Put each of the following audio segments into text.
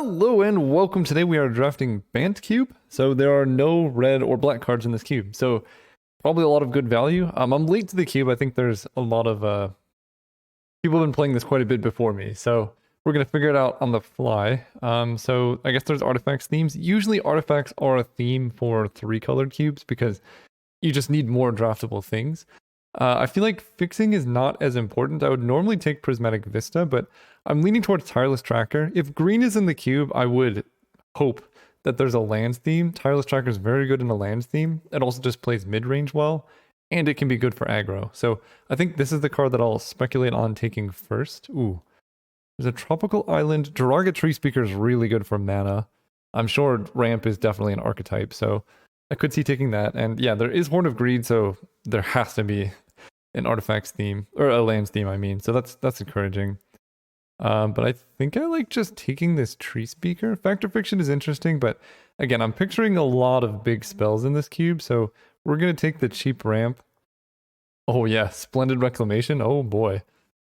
Hello and welcome. Today we are drafting Bant Cube. So there are no red or black cards in this cube. So probably a lot of good value. I'm late to the cube. I think there's a lot of people have been playing this quite a bit before me. So we're gonna figure it out on the fly. So I guess there's artifacts themes. Usually artifacts are a theme for 3-colored cubes because you just need more draftable things. I feel like fixing is not as important. I would normally take Prismatic Vista, but I'm leaning towards Tireless Tracker. If green is in the cube, I would hope that there's a lands theme. Tireless Tracker is very good in a lands theme. It also just plays mid-range well, and it can be good for aggro. So I think this is the card that I'll speculate on taking first. Ooh. There's a Tropical Island. Jiraga Tree Speaker is really good for mana. I'm sure Ramp is definitely an archetype, so I could see taking that. And yeah, there is Horn of Greed, so there has to be an artifacts theme, or a lands theme, I mean. So that's encouraging. But I think I like just taking this Tree Speaker. Factor Fiction is interesting, but again, I'm picturing a lot of big spells in this cube, so we're going to take the cheap ramp. Oh yeah, Splendid Reclamation. Oh boy,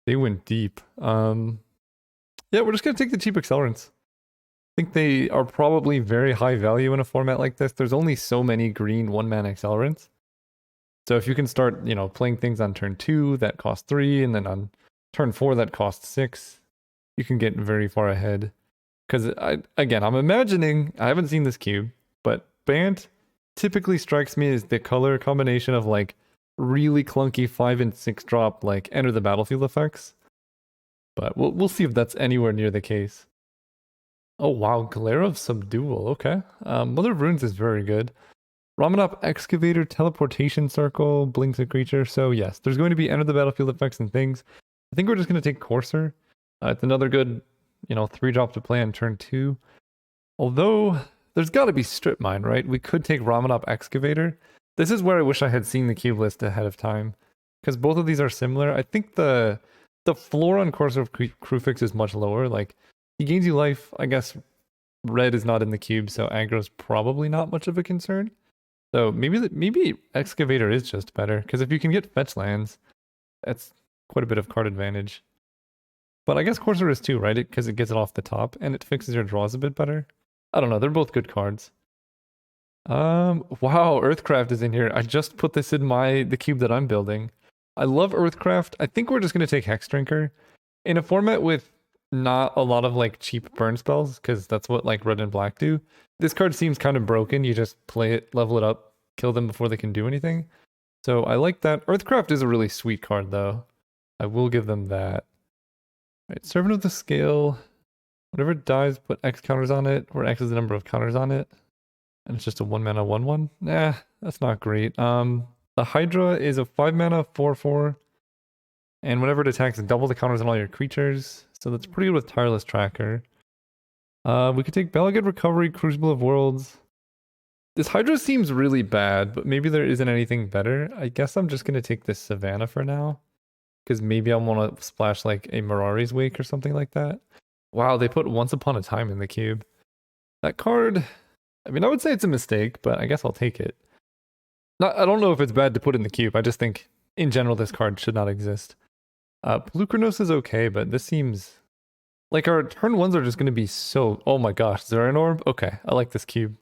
they went deep. Yeah, we're just going to take the cheap accelerants. I think they are probably very high value in a format like this. There's only so many green 1-mana accelerants. So if you can start, playing things on turn 2 that cost 3, and then on turn 4 that costs 6, you can get very far ahead. Because I'm imagining, I haven't seen this cube, but Bant typically strikes me as the color combination of like really clunky 5 and 6 drop like enter the battlefield effects. But we'll see if that's anywhere near the case. Oh wow, Glare of Subdual, okay. Mother of Runes is very good. Ramanop Excavator, Teleportation Circle, blinks a creature. So yes, there's going to be enter the battlefield effects and things. I think we're just going to take Courser. It's another good, 3-drop to play on turn 2. Although, there's got to be Strip Mine, right? We could take Ramanop Excavator. This is where I wish I had seen the cube list ahead of time. Because both of these are similar. I think the floor on Courser of Crufix is much lower. Like, he gains you life. I guess red is not in the cube, so aggro is probably not much of a concern. So maybe Excavator is just better, because if you can get fetch lands, that's quite a bit of card advantage. But I guess Courser is too, right? Because it gets it off the top, and it fixes your draws a bit better. I don't know, they're both good cards. Wow, Earthcraft is in here. I just put this in the cube that I'm building. I love Earthcraft. I think we're just going to take Hex Drinker. In a format with not a lot of like cheap burn spells, because that's what like red and black do. This card seems kind of broken. You just play it, level it up, kill them before they can do anything. So I like that. Earthcraft is a really sweet card though. I will give them that. Right, Servant of the Scale. Whenever it dies, put X counters on it, where X is the number of counters on it. And it's just a 1-mana 1/1. Nah, that's not great. The Hydra is a 5-mana 4/4. And whenever it attacks, double the counters on all your creatures. So that's pretty good with Tireless Tracker. We could take Balagad Recovery, Crucible of Worlds. This Hydra seems really bad, but maybe there isn't anything better. I guess I'm just going to take this Savannah for now. Because maybe I want to splash like a Mirari's Wake or something like that. Wow, they put Once Upon a Time in the cube. That card, I mean, I would say it's a mistake, but I guess I'll take it. I don't know if it's bad to put in the cube. I just think, in general, this card should not exist. Pelucranos is okay, but this seems like our turn 1s are just going to be so... Oh my gosh, Zerain Orb? Okay, I like this cube.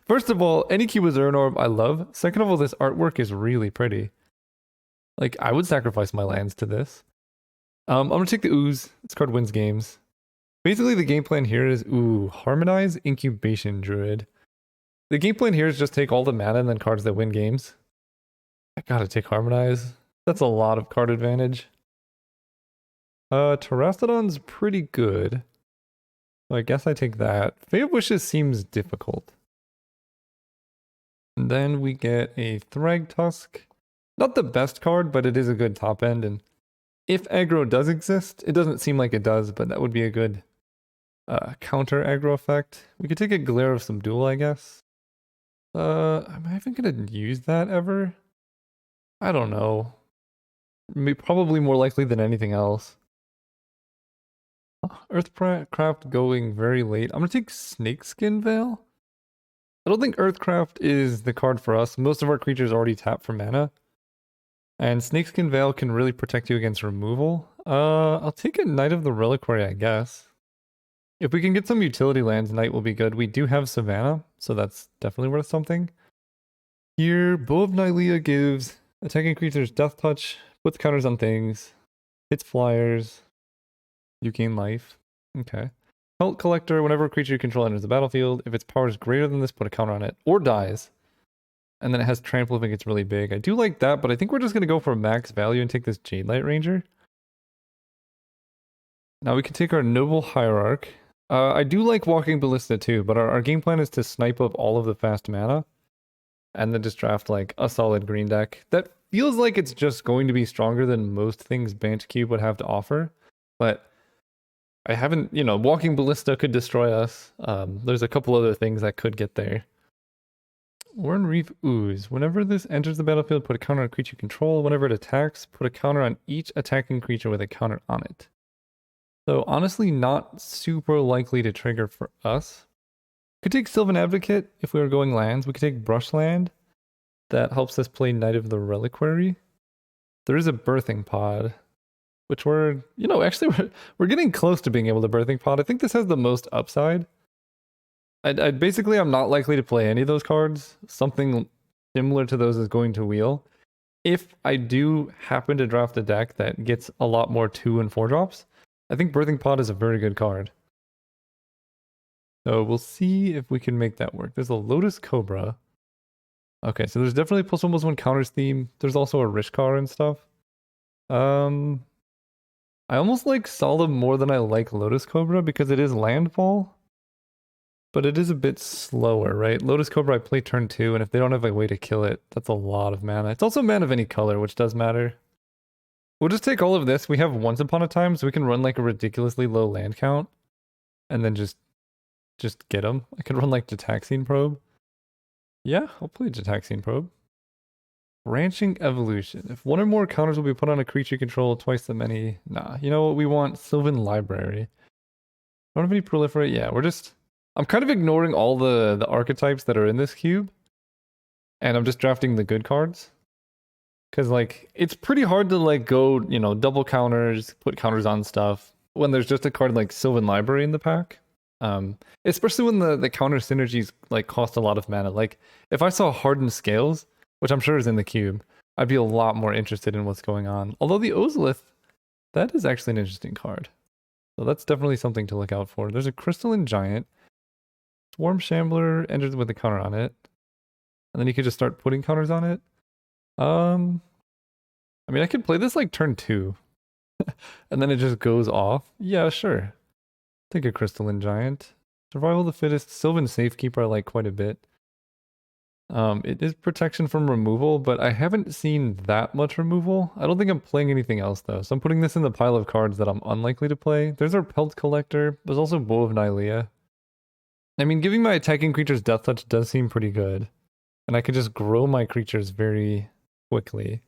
First of all, any cube with Zerain Orb I love. Second of all, this artwork is really pretty. Like, I would sacrifice my lands to this. I'm going to take the Ooze. This card wins games. Basically, the game plan here is, Harmonize Incubation Druid. The game plan here is just take all the mana and then cards that win games. I gotta take Harmonize. That's a lot of card advantage. Terastodon's pretty good. So I guess I take that. Fate of Wishes seems difficult. And then we get a Thragtusk. Not the best card, but it is a good top end. And if aggro does exist, it doesn't seem like it does, but that would be a good counter aggro effect. We could take a Glare of Subdual, I guess. Am I even gonna use that ever? I don't know. Probably more likely than anything else. Earthcraft going very late. I'm gonna take Snakeskin Veil. I don't think Earthcraft is the card for us. Most of our creatures already tap for mana. And Snakeskin Veil can really protect you against removal. I'll take a Knight of the Reliquary, I guess. If we can get some utility lands, Knight will be good. We do have Savannah, so that's definitely worth something. Here, Bow of Nylea gives attacking creatures Death Touch, puts counters on things, hits flyers, you gain life. Okay. Pelt Collector, whenever a creature you control enters the battlefield, if its power is greater than this, put a counter on it, or dies. And then it has Trample if it gets really big. I do like that, but I think we're just going to go for max value and take this Jade Light Ranger. Now we can take our Noble Hierarch. I do like Walking Ballista too, but our game plan is to snipe up all of the fast mana and then just draft like a solid green deck. That feels like it's just going to be stronger than most things Bant Cube would have to offer, but I haven't, you know, Walking Ballista could destroy us. There's a couple other things that could get there. Worn Reef Ooze. Whenever this enters the battlefield, put a counter on a creature you control. Whenever it attacks, put a counter on each attacking creature with a counter on it. So honestly, not super likely to trigger for us. We could take Sylvan Advocate if we were going lands. We could take Brushland. That helps us play Knight of the Reliquary. There is a Birthing Pod, which we're, you know, actually we're getting close to being able to Birthing Pod. I think this has the most upside. Basically, I'm not likely to play any of those cards. Something similar to those is going to wheel. If I do happen to draft a deck that gets a lot more 2 and 4 drops, I think Birthing Pod is a very good card. So we'll see if we can make that work. There's a Lotus Cobra. Okay, so there's definitely plus 1/+1 counters theme. There's also a Rishkar and stuff. I almost like Solemn more than I like Lotus Cobra because it is landfall. But it is a bit slower, right? Lotus Cobra I play turn 2, and if they don't have a way to kill it, that's a lot of mana. It's also mana of any color, which does matter. We'll just take all of this. We have Once Upon a Time, so we can run like a ridiculously low land count. And then just get them. I could run like Jataxian Probe. Yeah, I'll play Jataxian Probe. Branching Evolution. If one or more counters will be put on a creature you control, twice the many. Nah, you know what? We want Sylvan Library. Don't have any Proliferate. Yeah, I'm kind of ignoring all the archetypes that are in this cube. And I'm just drafting the good cards. Because, like, it's pretty hard to, like, go, you know, double counters, put counters on stuff, when there's just a card like Sylvan Library in the pack. Especially when the counter synergies, like, cost a lot of mana. Like, if I saw Hardened Scales, which I'm sure is in the cube, I'd be a lot more interested in what's going on. Although the Ozolith, that is actually an interesting card. So that's definitely something to look out for. There's a Crystalline Giant. Swarm Shambler enters with a counter on it. And then you could just start putting counters on it. I mean, I could play this like turn 2. And then it just goes off. Yeah, sure. Take a Crystalline Giant. Survival of the Fittest. Sylvan Safekeeper I like quite a bit. It is protection from removal, but I haven't seen that much removal. I don't think I'm playing anything else though. So I'm putting this in the pile of cards that I'm unlikely to play. There's our Pelt Collector. There's also Bow of Nylea. I mean, giving my attacking creatures Death Touch does seem pretty good. And I could just grow my creatures very quickly.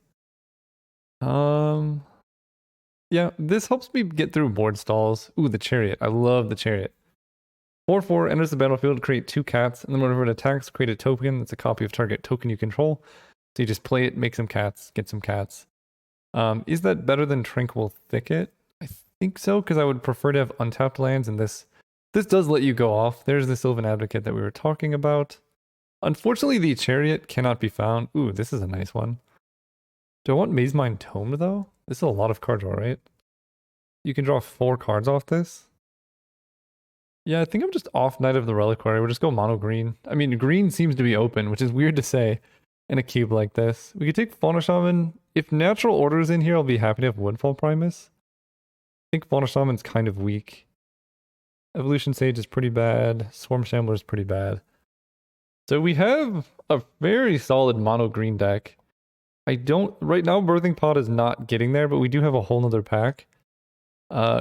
Yeah, this helps me get through board stalls. Ooh, the Chariot. I love the Chariot. 4/4 enters the battlefield, create 2 cats, and then whenever it attacks, create a token that's a copy of target token you control. So you just play it, make some cats, get some cats. Is that better than Tranquil Thicket? I think so, because I would prefer to have untapped lands, and this does let you go off. There's the Sylvan Advocate that we were talking about. Unfortunately, the Chariot cannot be found. Ooh, this is a nice one. Do I want Maze Mine Tome, though? This is a lot of cards, all right? You can draw 4 cards off this. Yeah, I think I'm just off Knight of the Reliquary. We'll just go mono green. I mean, green seems to be open, which is weird to say in a cube like this. We could take Fauna Shaman. If Natural Order is in here, I'll be happy to have Woodfall Primus. I think Fauna Shaman's kind of weak. Evolution Sage is pretty bad. Swarm Shambler is pretty bad. So we have a very solid mono green deck. Right now Birthing Pod is not getting there, but we do have a whole nother pack.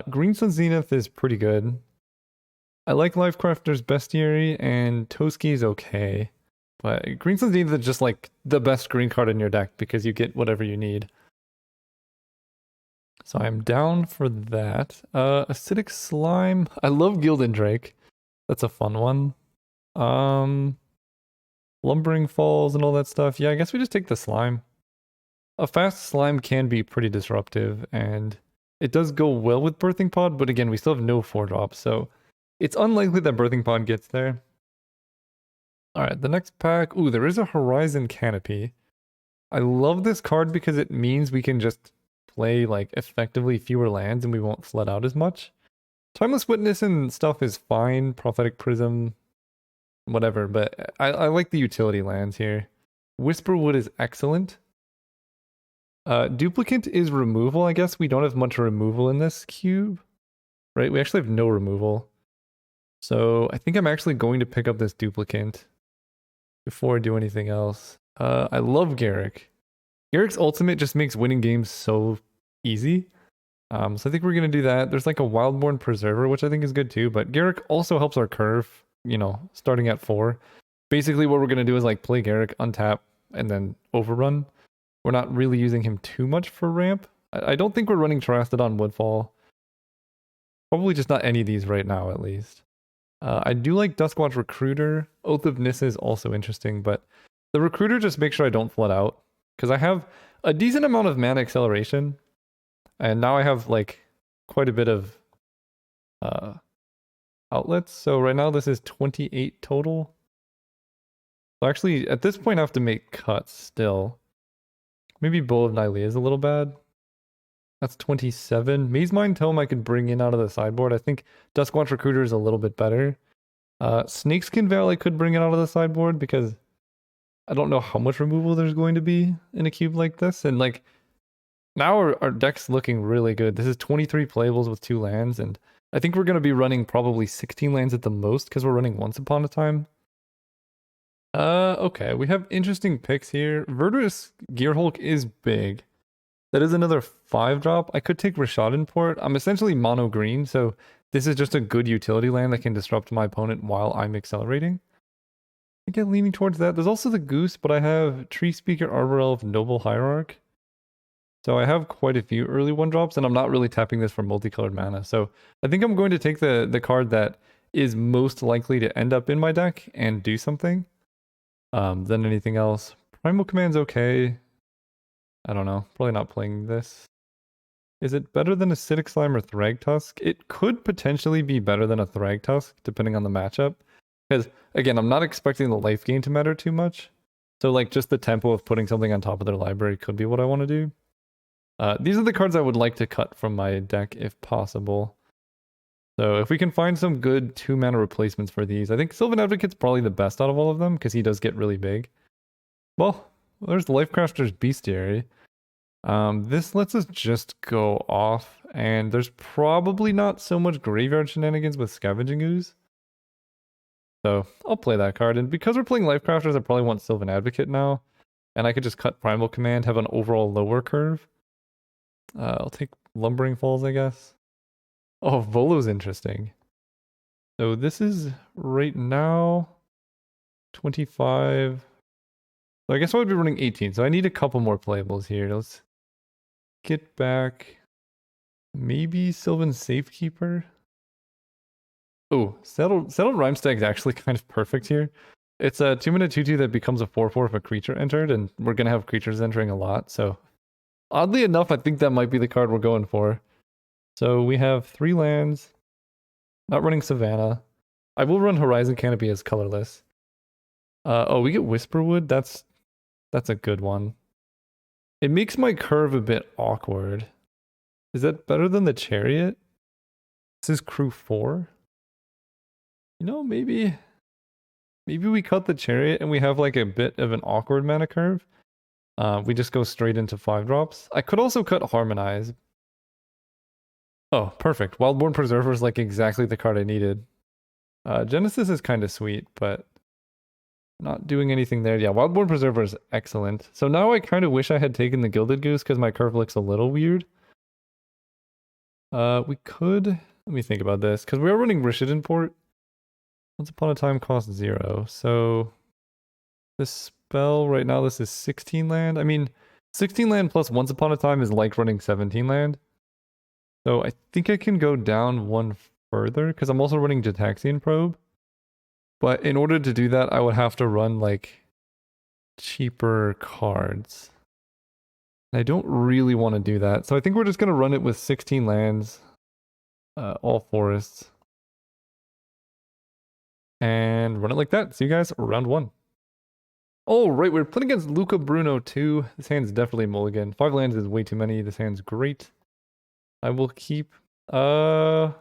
Green Sun Zenith is pretty good. I like Lifecrafter's Bestiary, and Toski is okay. But Green Sun Zenith is just like the best green card in your deck because you get whatever you need. So I'm down for that. Acidic Slime. I love Gilded Drake. That's a fun one. Lumbering Falls and all that stuff. Yeah, I guess we just take the Slime. A fast Slime can be pretty disruptive, and it does go well with Birthing Pod, but again, we still have no 4-drops, so It's unlikely that Birthing Pod gets there. Alright, the next pack. Ooh, there is a Horizon Canopy. I love this card because it means we can just play like effectively fewer lands and we won't flood out as much. Timeless Witness and stuff is fine. Prophetic Prism, whatever, but I like the utility lands here. Whisperwood is excellent. Duplicate is removal, I guess. We don't have much removal in this cube, right? We actually have no removal. So I think I'm actually going to pick up this duplicate before I do anything else. I love Garrick. Garrick's ultimate just makes winning games so easy. So I think we're going to do that. There's like a Wildborn Preserver, which I think is good too, but Garrick also helps our curve, you know, starting at 4. Basically what we're going to do is like play Garrick, untap, and then overrun. We're not really using him too much for ramp. I don't think we're running Terastodon Woodfall. Probably just not any of these right now, at least. I do like Duskwatch Recruiter. Oath of Nissa is also interesting, but the Recruiter just makes sure I don't flood out. Because I have a decent amount of mana acceleration. And now I have like quite a bit of outlets. So right now this is 28 total. So actually, at this point I have to make cuts still. Maybe Bow of Nylea is a little bad. That's 27. Maze Mind Tome I could bring in out of the sideboard. I think Duskwatch Recruiter is a little bit better. Snakeskin Veil I could bring it out of the sideboard because I don't know how much removal there's going to be in a cube like this. And like, now our deck's looking really good. This is 23 playables with 2 lands, and I think we're going to be running probably 16 lands at the most because we're running Once Upon a Time. Okay, we have interesting picks here. Verdurous Gearhulk is big. That is another 5-drop. I could take Rashad Port. I'm essentially mono green, so this is just a good utility land that can disrupt my opponent while I'm accelerating. I get leaning towards that. There's also the Goose, but I have Tree Speaker, Arbor Elf, Noble Hierarch. So I have quite a few early 1-drops, and I'm not really tapping this for multicolored mana. So I think I'm going to take the card that is most likely to end up in my deck and do something than anything else. Primal Command's okay. I don't know. Probably not playing this. Is it better than Acidic Slime or Thragtusk? It could potentially be better than a Thragtusk, depending on the matchup. Because, again, I'm not expecting the life gain to matter too much. So, like, just the tempo of putting something on top of their library could be what I want to do. These are the cards I would like to cut from my deck if possible. So if we can find some good 2-mana replacements for these, I think Sylvan Advocate's probably the best out of all of them because he does get really big. Well, there's the Lifecrafter's Bestiary. This lets us just go off, and there's probably not so much graveyard shenanigans with Scavenging Ooze. So I'll play that card, and because we're playing Lifecrafters, I probably want Sylvan Advocate now, and I could just cut Primal Command, have an overall lower curve. I'll take Lumbering Falls, I guess. Oh, Volo's interesting. So this is right now 25. So I guess I would be running 18. So I need a couple more playables here. Let's get back. Maybe Sylvan Safekeeper. Oh, Settled Rhymestag is actually kind of perfect here. It's a 2-mana 2/2 that becomes a 4/4 if a creature entered, and we're gonna have creatures entering a lot. So oddly enough, I think that might be the card we're going for. So we have 3 lands. Not running Savannah. I will run Horizon Canopy as colorless. Oh, we get Whisperwood. That's a good one. It makes my curve a bit awkward. Is that better than the Chariot? This is crew 4. You know, maybe we cut the Chariot and we have like a bit of an awkward mana curve. We just go straight into 5-drops. I could also cut Harmonize. Oh, perfect. Wildborn Preserver is like exactly the card I needed. Genesis is kind of sweet, but not doing anything there. Yeah, Wildborn Preserver is excellent. So now I kind of wish I had taken the Gilded Goose because my curve looks a little weird. We could... Let me think about this, because we are running Rishadan Port. Once Upon a Time costs 0. So this spell right now, this is 16 land. I mean, 16 land plus Once Upon a Time is like running 17 land. So I think I can go down one further because I'm also running Gitaxian Probe. But in order to do that, I would have to run like cheaper cards. I don't really want to do that. So I think we're just going to run it with 16 lands, all forests. and run it like that. See you guys round 1. Oh, right, we're playing against Luca Bruno 2. This hand's definitely mulligan. 5 lands is way too many. This hand's great. I will keep, oddly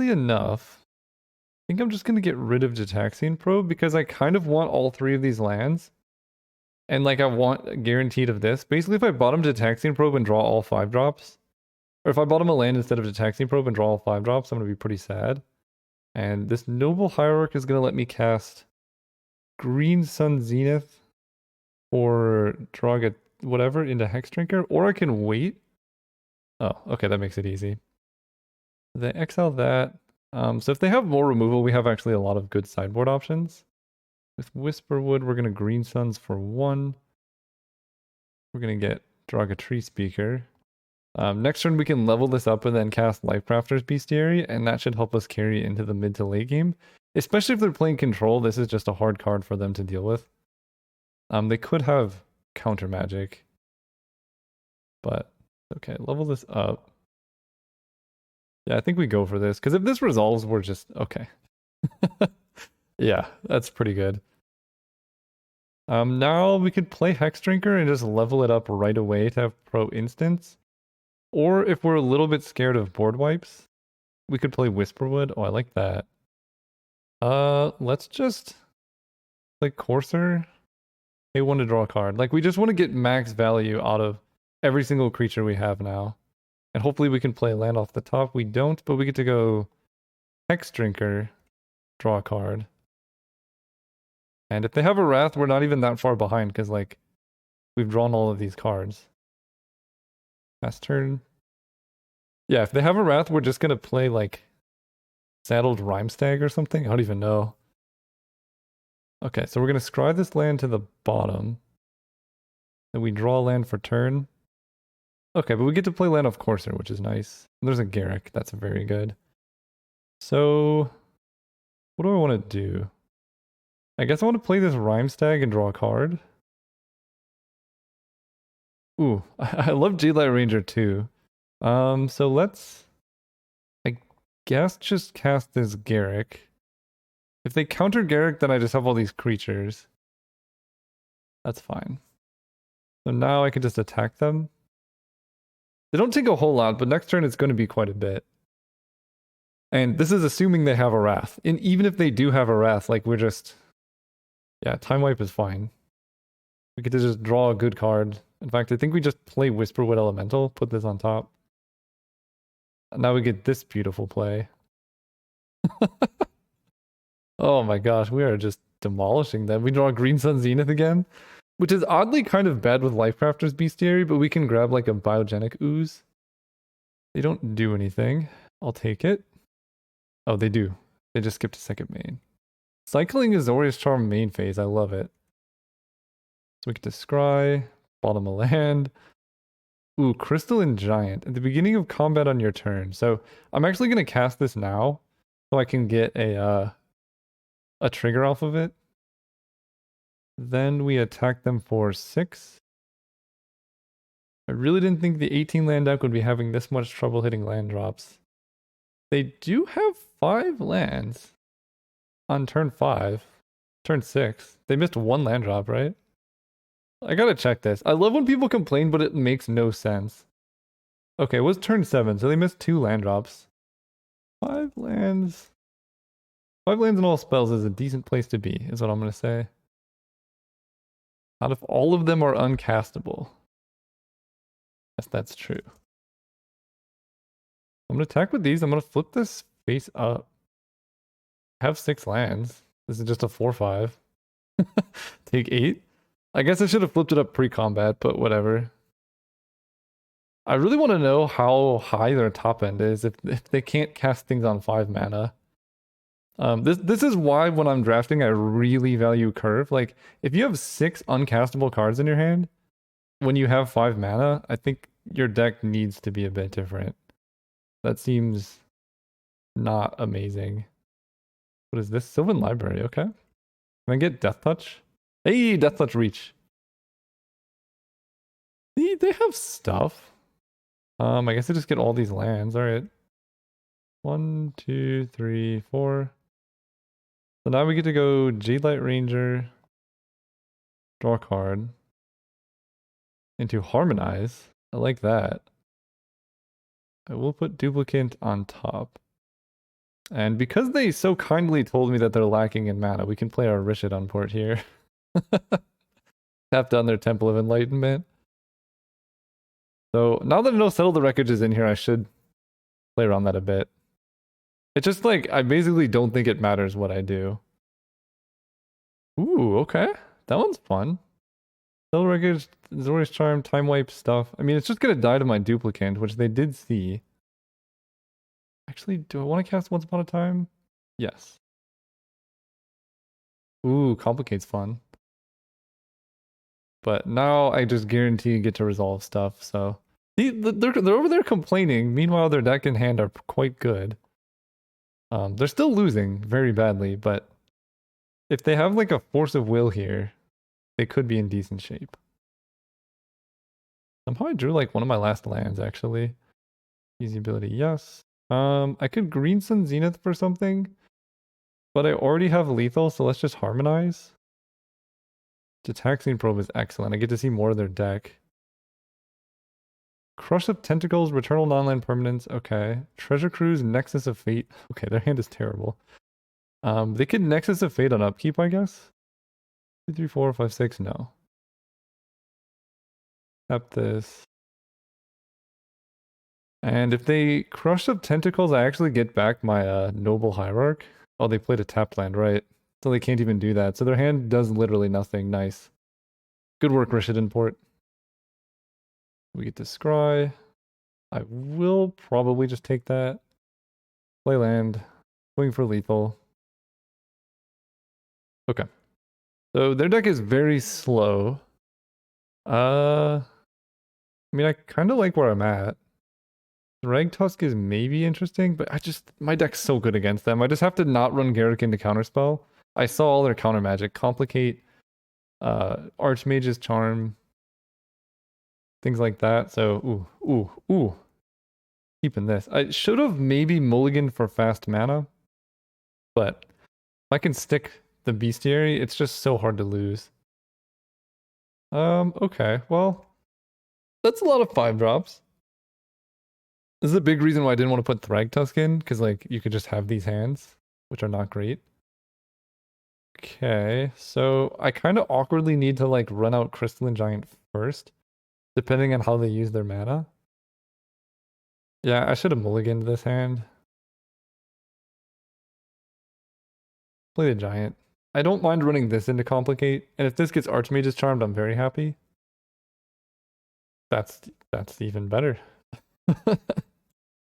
enough, I think I'm just going to get rid of Gitaxian Probe because I kind of want all 3 of these lands. And like I want guaranteed of this. Basically, if I bottom Gitaxian Probe and draw all 5 drops, or if I bottom a land instead of Gitaxian Probe and draw all 5 drops, I'm going to be pretty sad. And this Noble Hierarch is going to let me cast Green Sun Zenith or draw whatever into Hex Drinker, or I can wait. Oh, okay, that makes it easy. They exile that. So if they have more removal, we have actually a lot of good sideboard options. With Whisperwood, we're going to Green Suns for 1. We're going to get Draga Tree Speaker. Next turn, we can level this up and then cast Lifecrafter's Bestiary, and that should help us carry into the mid to late game. Especially if they're playing control, this is just a hard card for them to deal with. They could have counter magic, but okay, level this up. Yeah, I think we go for this, because if this resolves, we're just okay. Yeah, that's pretty good. Now we could play Hex Drinker and just level it up right away to have pro instants. Or if we're a little bit scared of board wipes, we could play Whisperwood. Oh, I like that. Let's just play Courser. They want to draw a card. Like, we just want to get max value out of every single creature we have now. And hopefully we can play land off the top. We don't, but we get to go Hex Drinker, draw a card. And if they have a Wrath, we're not even that far behind, because, like, we've drawn all of these cards. Last turn. Yeah, if they have a Wrath, we're just going to play, like, Saddled Rhymestag or something? I don't even know. Okay, so we're going to scry this land to the bottom. Then we draw land for turn. Okay, but we get to play land off Courser, which is nice. And there's a Garrick. That's very good. So, what do I want to do? I guess I want to play this Rhymestag and draw a card. Ooh, I love Jadelight Ranger too. So let's, I guess, just cast this Garrick. If they counter Garrick, then I just have all these creatures. That's fine. So now I can just attack them. They don't take a whole lot, but next turn it's going to be quite a bit. And this is assuming they have a Wrath. And even if they do have a Wrath, like, we're just... Yeah, Time Wipe is fine. We get to just draw a good card. In fact, I think we just play Whisperwood Elemental, put this on top. And now we get this beautiful play. Oh my gosh, we are just demolishing them. We draw Green Sun Zenith again, which is oddly kind of bad with Lifecrafter's Bestiary, but we can grab like a Biogenic Ooze. They don't do anything. I'll take it. Oh, they do. They just skipped a second main. Cycling Azorius Charm main phase. I love it. So we get to scry, bottom a land. Ooh, Crystalline Giant. At the beginning of combat on your turn. So I'm actually going to cast this now so I can get a trigger off of it. Then we attack them for 6. I really didn't think the 18 land deck would be having this much trouble hitting land drops. They do have 5 lands on turn 5. Turn 6. They missed 1 land drop, right? I gotta check this. I love when people complain, but it makes no sense. Okay, it was turn 7, so they missed 2 land drops. 5 lands. 5 lands and all spells is a decent place to be, is what I'm gonna say. Not if all of them are uncastable. Yes, that's true. I'm gonna attack with these. I'm gonna flip this face up. I have 6 lands. This is just a 4/5. Take 8. I guess I should have flipped it up pre-combat, but whatever. I really want to know how high their top end is if they can't cast things on 5 mana. This is why when I'm drafting, I really value curve. Like, if you have 6 uncastable cards in your hand, when you have 5 mana, I think your deck needs to be a bit different. That seems not amazing. What is this? Sylvan Library, okay. Can I get Death Touch? Hey, Death Touch Reach. They have stuff. I guess I just get all these lands. All right. 1, 2, 3, 4. So now we get to go Jade Light Ranger, draw a card, into Harmonize. I like that. I will put Duplicate on top. And because they so kindly told me that they're lacking in mana, we can play our Rishodon port here. Tap down their Temple of Enlightenment. So now that I know Settle the Wreckage is in here, I should play around that a bit. It's just like, I basically don't think it matters what I do. Ooh, okay. That one's fun. Settle the Wreckage, Zori's Charm, Time Wipe stuff. I mean, it's just gonna die to my Duplicant, which they did see. Actually, do I want to cast Once Upon a Time? Yes. Ooh, Complicate's fun. But now I just guarantee get to resolve stuff, so... They're over there complaining. Meanwhile, their deck and hand are quite good. They're still losing very badly, but... if they have like a Force of Will here, they could be in decent shape. Somehow I drew like one of my last lands, actually. Easy ability, yes. I could Green Sun Zenith for something, but I already have lethal, so let's just harmonize. The Taxing Probe is excellent. I get to see more of their deck. Crush of Tentacles, Returnal Nonland Permanence, okay. Treasure Cruise, Nexus of Fate. Okay, their hand is terrible. They could Nexus of Fate on upkeep, I guess. 2, 3, 4, 5, 6, no. Tap this. And if they Crush of Tentacles, I actually get back my Noble Hierarch. Oh, they played a tap land, right? So they can't even do that. So their hand does literally nothing. Nice. Good work, Rishodon port. We get to scry. I will probably just take that. Play land. Swing for lethal. Okay. So their deck is very slow. I mean, I kind of like where I'm at. Rag Tusk is maybe interesting, but my deck's so good against them. I just have to not run Garruk into Counterspell. I saw all their counter magic. Complicate, Archmage's Charm, things like that. So, ooh. Keeping this. I should have maybe mulliganed for fast mana, but if I can stick the Bestiary, it's just so hard to lose. Okay, well, that's a lot of 5-drops. This is a big reason why I didn't want to put Thragtusk in, because like you could just have these hands, which are not great. Okay, so I kind of awkwardly need to like run out Crystalline Giant first, depending on how they use their mana. Yeah, I should have mulliganed this hand. Play the Giant. I don't mind running this into Complicate, and if this gets Archmage's Charmed, I'm very happy. That's even better.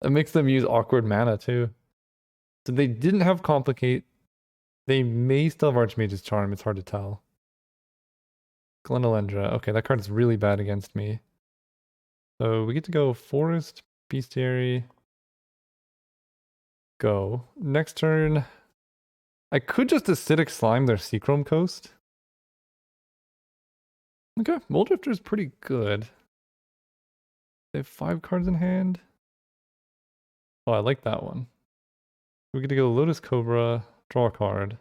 It makes them use awkward mana too. So they didn't have Complicate. They may still have Archmage's Charm, it's hard to tell. Glenelendra. Okay, that card is really bad against me. So we get to go Forest, Bestiary. Go. Next turn, I could just Acidic Slime their Seachrome Coast. Okay, Moldrifter is pretty good. They have 5 cards in hand. Oh, I like that one. We get to go Lotus Cobra, draw a card.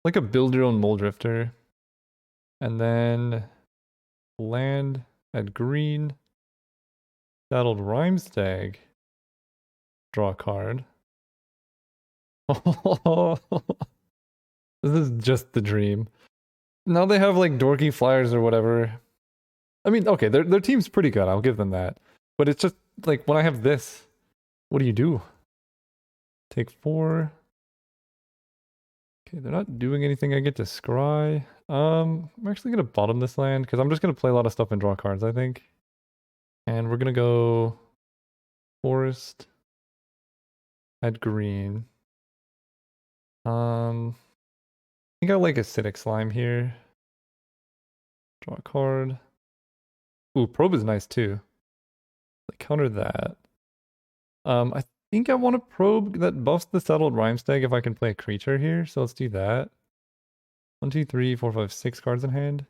Like a build your own Moldrifter. And then land at green. Saddled Rhymestag. Draw a card. This is just the dream. Now they have like dorky flyers or whatever. I mean, okay, their team's pretty good, I'll give them that. But it's just like when I have this, what do you do? Take 4. Okay, they're not doing anything. I get to scry. I'm actually gonna bottom this land because I'm just gonna play a lot of stuff and draw cards, I think. And we're gonna go Forest at green. I think I like Acidic Slime here. Draw a card. Ooh, Probe is nice too. Like counter that. I think I want to probe that buffs the Settled Rhymestag if I can play a creature here. So let's do that. 1, 2, 3, 4, 5, 6 cards in hand.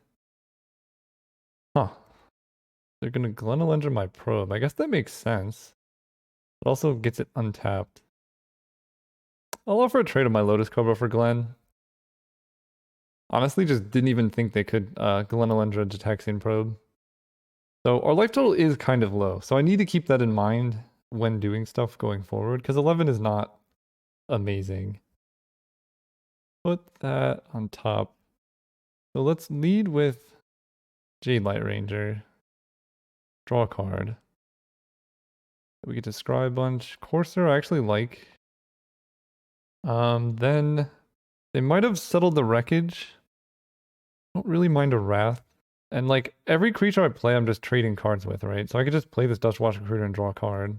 Huh. They're gonna Glenelendra my probe. I guess that makes sense. It also gets it untapped. I'll offer a trade of my Lotus Cobra for Glen. Honestly, just didn't even think they could Glen Elendra Gitaxian Probe. So our life total is kind of low. So I need to keep that in mind when doing stuff going forward, because 11 is not amazing. Put that on top. So let's lead with Jade Light Ranger. Draw a card. We get to scry a bunch. Courser I actually like. Then they might have settled the wreckage. I don't really mind a Wrath. And like every creature I play, I'm just trading cards with, right? So I could just play this Dustwash Recruiter and draw a card.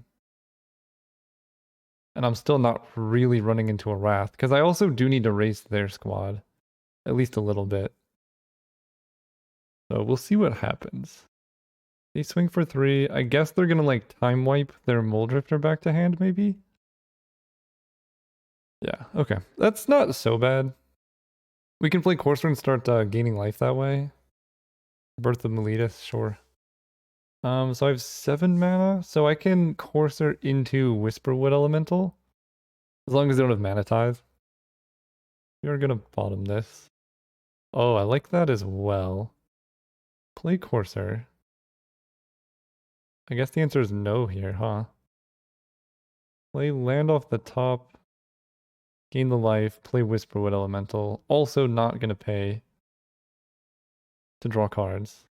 And I'm still not really running into a Wrath, because I also do need to race their squad. At least a little bit. So we'll see what happens. They swing for 3. I guess they're gonna like time wipe their Mole Drifter back to hand, maybe? Yeah, okay. That's not so bad. We can play Courser and start gaining life that way. Birth of Meletus, sure. So I have 7 mana, so I can Courser into Whisperwood Elemental. As long as they don't have Mana Tithe. We are gonna bottom this. Oh, I like that as well. Play Courser. I guess the answer is no here, huh? Play land off the top. Gain the life. Play Whisperwood Elemental. Also not gonna pay to draw cards.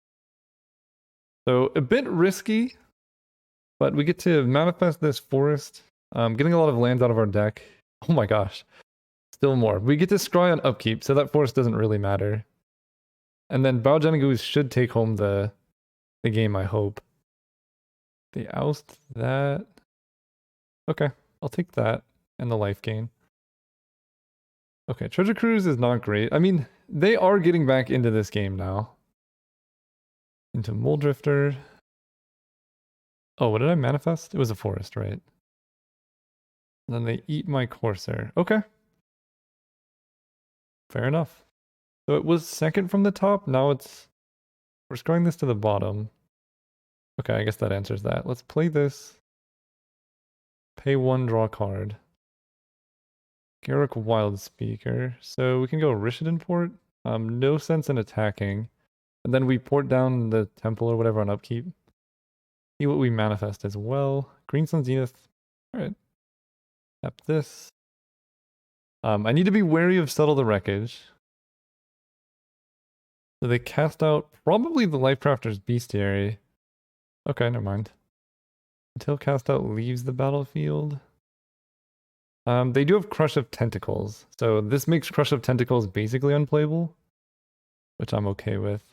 So a bit risky, but we get to manifest this forest. Getting a lot of lands out of our deck. Oh my gosh. Still more. We get to scry on upkeep, so that forest doesn't really matter. And then Biogenic Ooze should take home the game, I hope. They oust that. Okay, I'll take that and the life gain. Okay, Treasure Cruise is not great. I mean, they are getting back into this game now. Into Mole Drifter. Oh, what did I manifest? It was a forest, right? And then they eat my Corsair. Okay. Fair enough. So it was second from the top. Now it's... We're scrolling this to the bottom. Okay, I guess that answers that. Let's play this. Pay 1, draw a card. Garruk Wildspeaker. So we can go Rishadan Port. No sense in attacking. And then we port down the temple or whatever on upkeep. See what we manifest as well. Green Sun Zenith. Alright. Tap this. I need to be wary of Settle the Wreckage. So they cast out probably the Lifecrafter's Bestiary. Okay, never mind. Until cast out leaves the battlefield. They do have Crush of Tentacles. So this makes Crush of Tentacles basically unplayable. Which I'm okay with.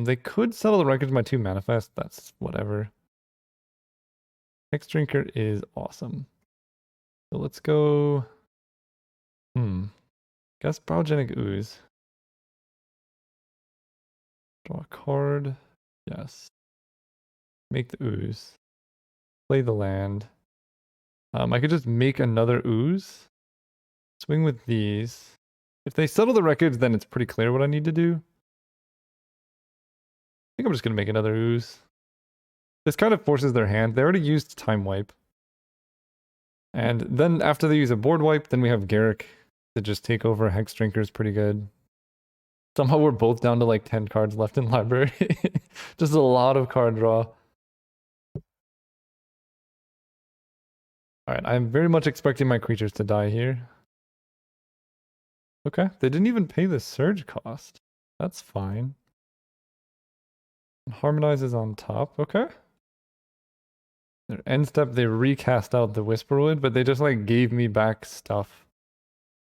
They could Settle the Wreckage my 2 manifest. That's whatever. Hex Drinker is awesome. So let's go... Guess Biogenic Ooze. Draw a card. Yes. Make the ooze. Play the land. I could just make another ooze. Swing with these. If they settle the wreckage, then it's pretty clear what I need to do. I think I'm just going to make another ooze. This kind of forces their hand. They already used time wipe. And then after they use a board wipe, then we have Garruk to just take over. Hex Drinker is pretty good. Somehow we're both down to like 10 cards left in library. Just a lot of card draw. Alright, I'm very much expecting my creatures to die here. Okay, they didn't even pay the surge cost. That's fine. Harmonize is on top, okay. Their end step, they recast out the Whisperwood, but they just like gave me back stuff.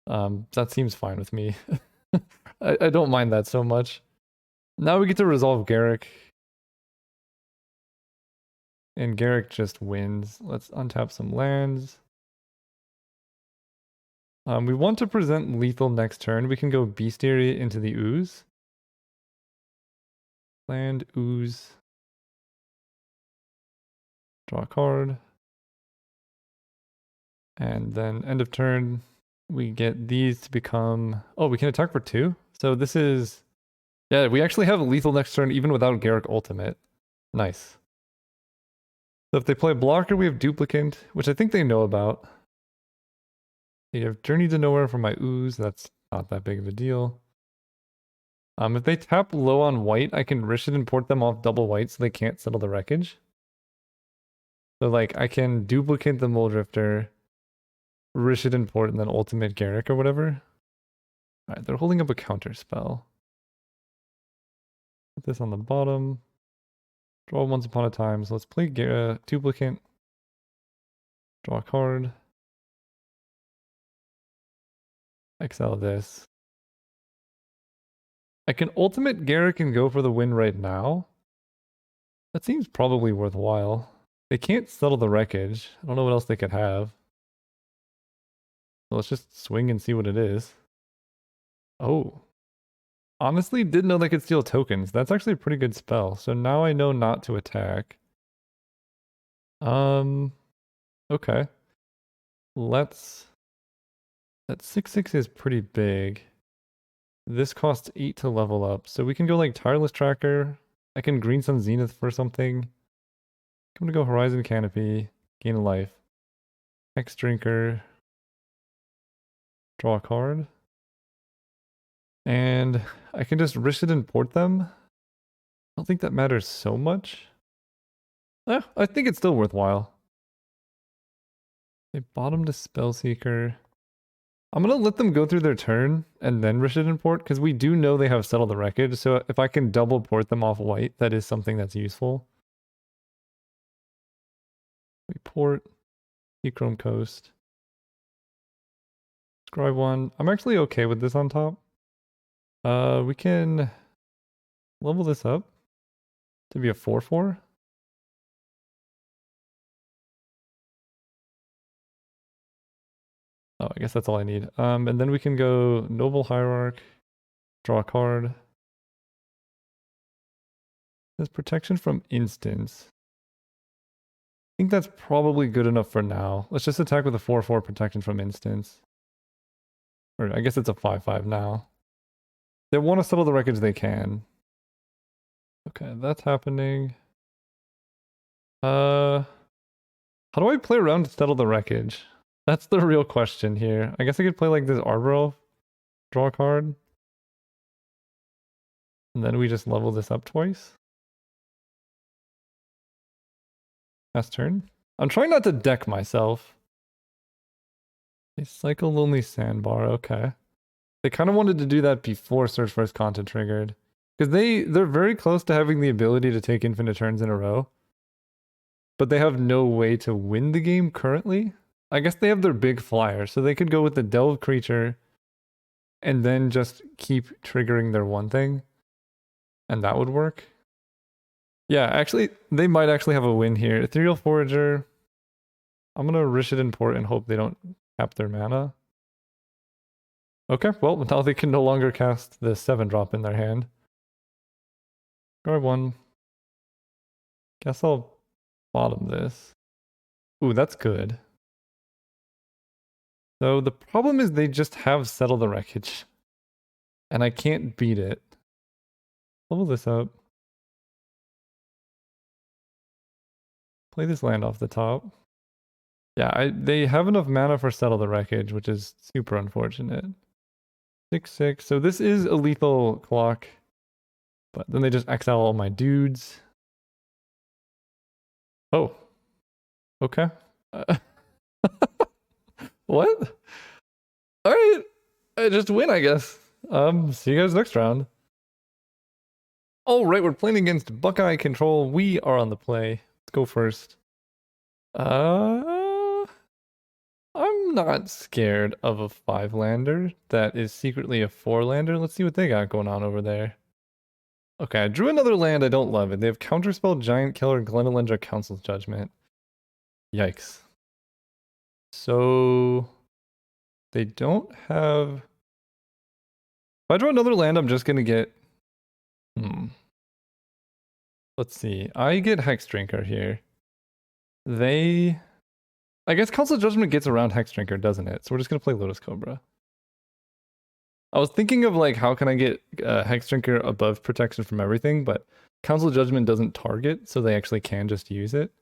That seems fine with me. I don't mind that so much. Now we get to resolve Garruk. And Garruk just wins. Let's untap some lands. We want to present lethal next turn. We can go Bestiary into the ooze. Land, ooze. Draw a card. And then end of turn, we get these to become... Oh, we can attack for 2? So this is... Yeah, we actually have lethal next turn even without Garruk Ultimate. Nice. So if they play blocker, we have Duplicant, which I think they know about. They have Journey to Nowhere for my ooze. That's not that big of a deal. If they tap low on white, I can Rish it and port them off double white so they can't settle the wreckage. So like I can duplicate the Mole Drifter, Rish it and port, and then ultimate Garrick or whatever. Alright, they're holding up a counter spell. Put this on the bottom. Draw once upon a time. So let's play duplicate. Draw a card. Exile this. I can ultimate Garrick and go for the win right now. That seems probably worthwhile. They can't settle the wreckage. I don't know what else they could have. So let's just swing and see what it is. Oh. Honestly, didn't know they could steal tokens. That's actually a pretty good spell. So now I know not to attack. Okay. Let's... That 6/6 is pretty big. This costs 8 to level up. So we can go like Tireless Tracker. I can Green Sun Zenith for something. I'm gonna go Horizon Canopy. Gain a life. Hex Drinker. Draw a card. And I can just Rish it and port them. I don't think that matters so much. I think it's still worthwhile. They bottomed a Spellseeker. I'm gonna let them go through their turn and then Rish it and port, because we do know they have Settle the Wreckage, so if I can double port them off white, that is something that's useful. We port, Chrome Coast. Scribe 1. I'm actually okay with this on top. We can level this up to be a 4/4. Oh, I guess that's all I need. And then we can go Noble Hierarch, draw a card. There's protection from instants. I think that's probably good enough for now. Let's just attack with a 4/4 protection from instants. Or I guess it's a 5/5 now. They want to settle the wreckage, they can. Okay, that's happening. How do I play around to settle the wreckage? That's the real question here. I guess I could play like this Arbor Elf, draw a card. And then we just level this up twice. Last turn. I'm trying not to deck myself. They cycle Lonely Sandbar, okay. They kind of wanted to do that before Search for Content triggered. Because they're very close to having the ability to take infinite turns in a row. But they have no way to win the game currently. I guess they have their big flyer, so they could go with the Delve creature and then just keep triggering their one thing. And that would work. Yeah, actually, they might actually have a win here. Ethereal Forager. I'm going to Rish it and port and hope they don't tap their mana. Okay, well, now they can no longer cast the 7-drop in their hand. Guard 1. Guess I'll bottom this. Ooh, that's good. So the problem is they just have Settle the Wreckage. And I can't beat it. Level this up. Play this land off the top. Yeah, they have enough mana for Settle the Wreckage, which is super unfortunate. 6/6. So this is a lethal clock. But then they just exile all my dudes. Oh. Okay. What? Alright. I just win, I guess. See you guys next round. Alright, we're playing against Buckeye Control. We are on the play. Let's go first. I'm not scared of a 5-lander that is secretly a 4-lander. Let's see what they got going on over there. Okay, I drew another land. I don't love it. They have Counterspell, Giant Killer, Glenelendra, Council's Judgment. Yikes. So they don't have... If I draw another land, I'm just gonna get... Let's see. I get Hex Drinker here. They... I guess Council's Judgment gets around Hex Drinker, doesn't it? So we're just gonna play Lotus Cobra. I was thinking of like, how can I get Hex Drinker above protection from everything, but Council Judgment doesn't target, so they actually can just use it.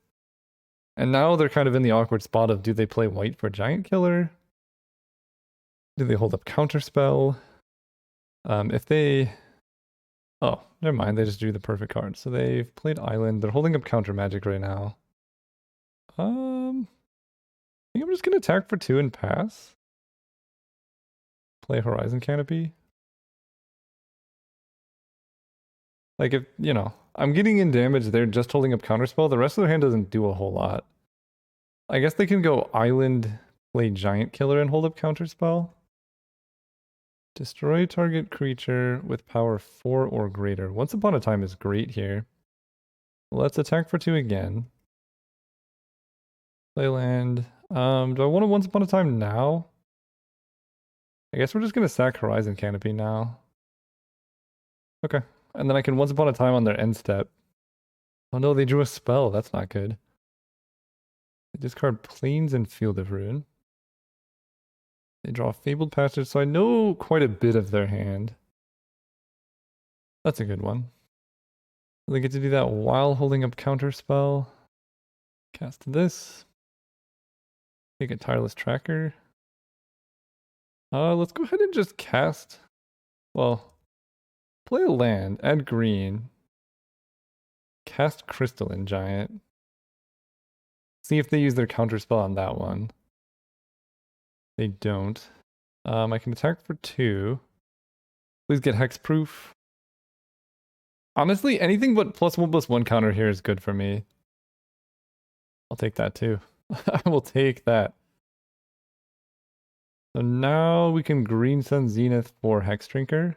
And now they're kind of in the awkward spot of, do they play white for Giant Killer? Do they hold up Counterspell? If they... Oh, never mind. They just drew the perfect card. So they've played Island. They're holding up Counter Magic right now. I think I'm just going to attack for 2 and pass. Play Horizon Canopy. Like if, you know, I'm getting in damage, they're just holding up Counterspell. The rest of their hand doesn't do a whole lot. I guess they can go Island, play Giant Killer, and hold up Counterspell. Destroy target creature with power 4 or greater. Once Upon a Time is great here. Let's attack for 2 again. Play land. Do I want to Once Upon a Time now? I guess we're just going to sack Horizon Canopy now. Okay. And then I can Once Upon a Time on their end step. Oh no, they drew a spell. That's not good. They discard Plains and Field of Ruin. They draw Fabled Passage, so I know quite a bit of their hand. That's a good one. They get to do that while holding up Counterspell. Cast this. Take a Tireless Tracker. Let's go ahead and just cast... Well, play a land, add green. Cast Crystalline Giant. See if they use their Counterspell on that one. They don't. I can attack for 2. Please get hexproof. Honestly, anything but +1/+1 counter here is good for me. I'll take that too. I will take that. So now we can Green Sun Zenith for Hex Drinker.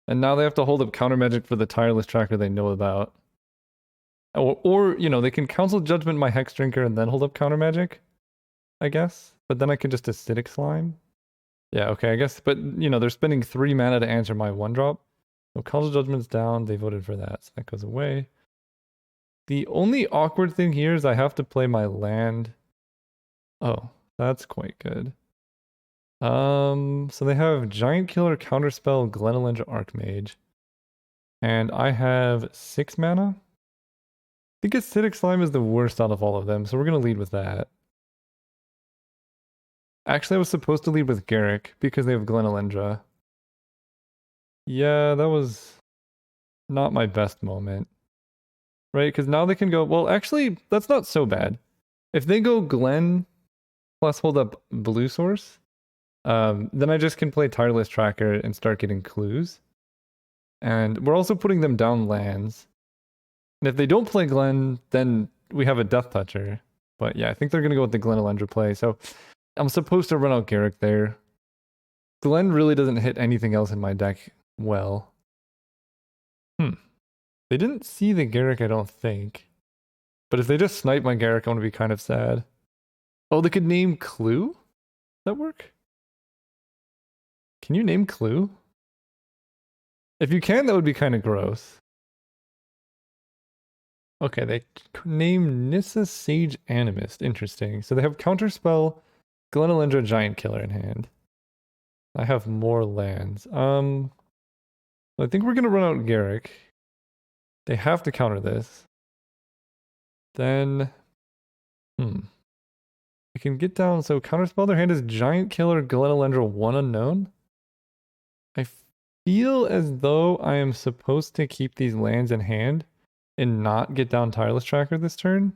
And now they have to hold up counter magic for the Tireless Tracker they know about. Or you know, they can Council Judgment my Hex Drinker and then hold up counter magic, I guess. But then I can just Acidic Slime. Yeah, okay, I guess. But, you know, they're spending 3 mana to answer my 1-drop. So Council Judgment's down. They voted for that, so that goes away. The only awkward thing here is I have to play my land. Oh, that's quite good. So they have Giant Killer, Counterspell, Glenelendra, Archmage. And I have 6 mana. I think Acidic Slime is the worst out of all of them, so we're going to lead with that. Actually, I was supposed to lead with Garruk because they have Glenelendra. Yeah, that was not my best moment. Right? Because now they can go... Well, actually, that's not so bad. If they go Glen plus hold up Blue Source, then I just can play Tireless Tracker and start getting clues. And we're also putting them down lands. And if they don't play Glen, then we have a Death Toucher. But yeah, I think they're going to go with the Glenelendra play. So I'm supposed to run out Garruk there. Glen really doesn't hit anything else in my deck well. They didn't see the Garruk, I don't think. But if they just snipe my Garruk, I'm going to be kind of sad. Oh, they could name Clue? Does that work? Can you name Clue? If you can, that would be kind of gross. Okay, they name Nissa Sage Animist. Interesting. So they have Counterspell, Glenelendra, Giant Killer in hand. I have more lands. I think we're going to run out Garruk. They have to counter this. Then, I can get down. So Counterspell their hand is Giant Killer, Glenelendra, 1 unknown. I feel as though I am supposed to keep these lands in hand and not get down Tireless Tracker this turn.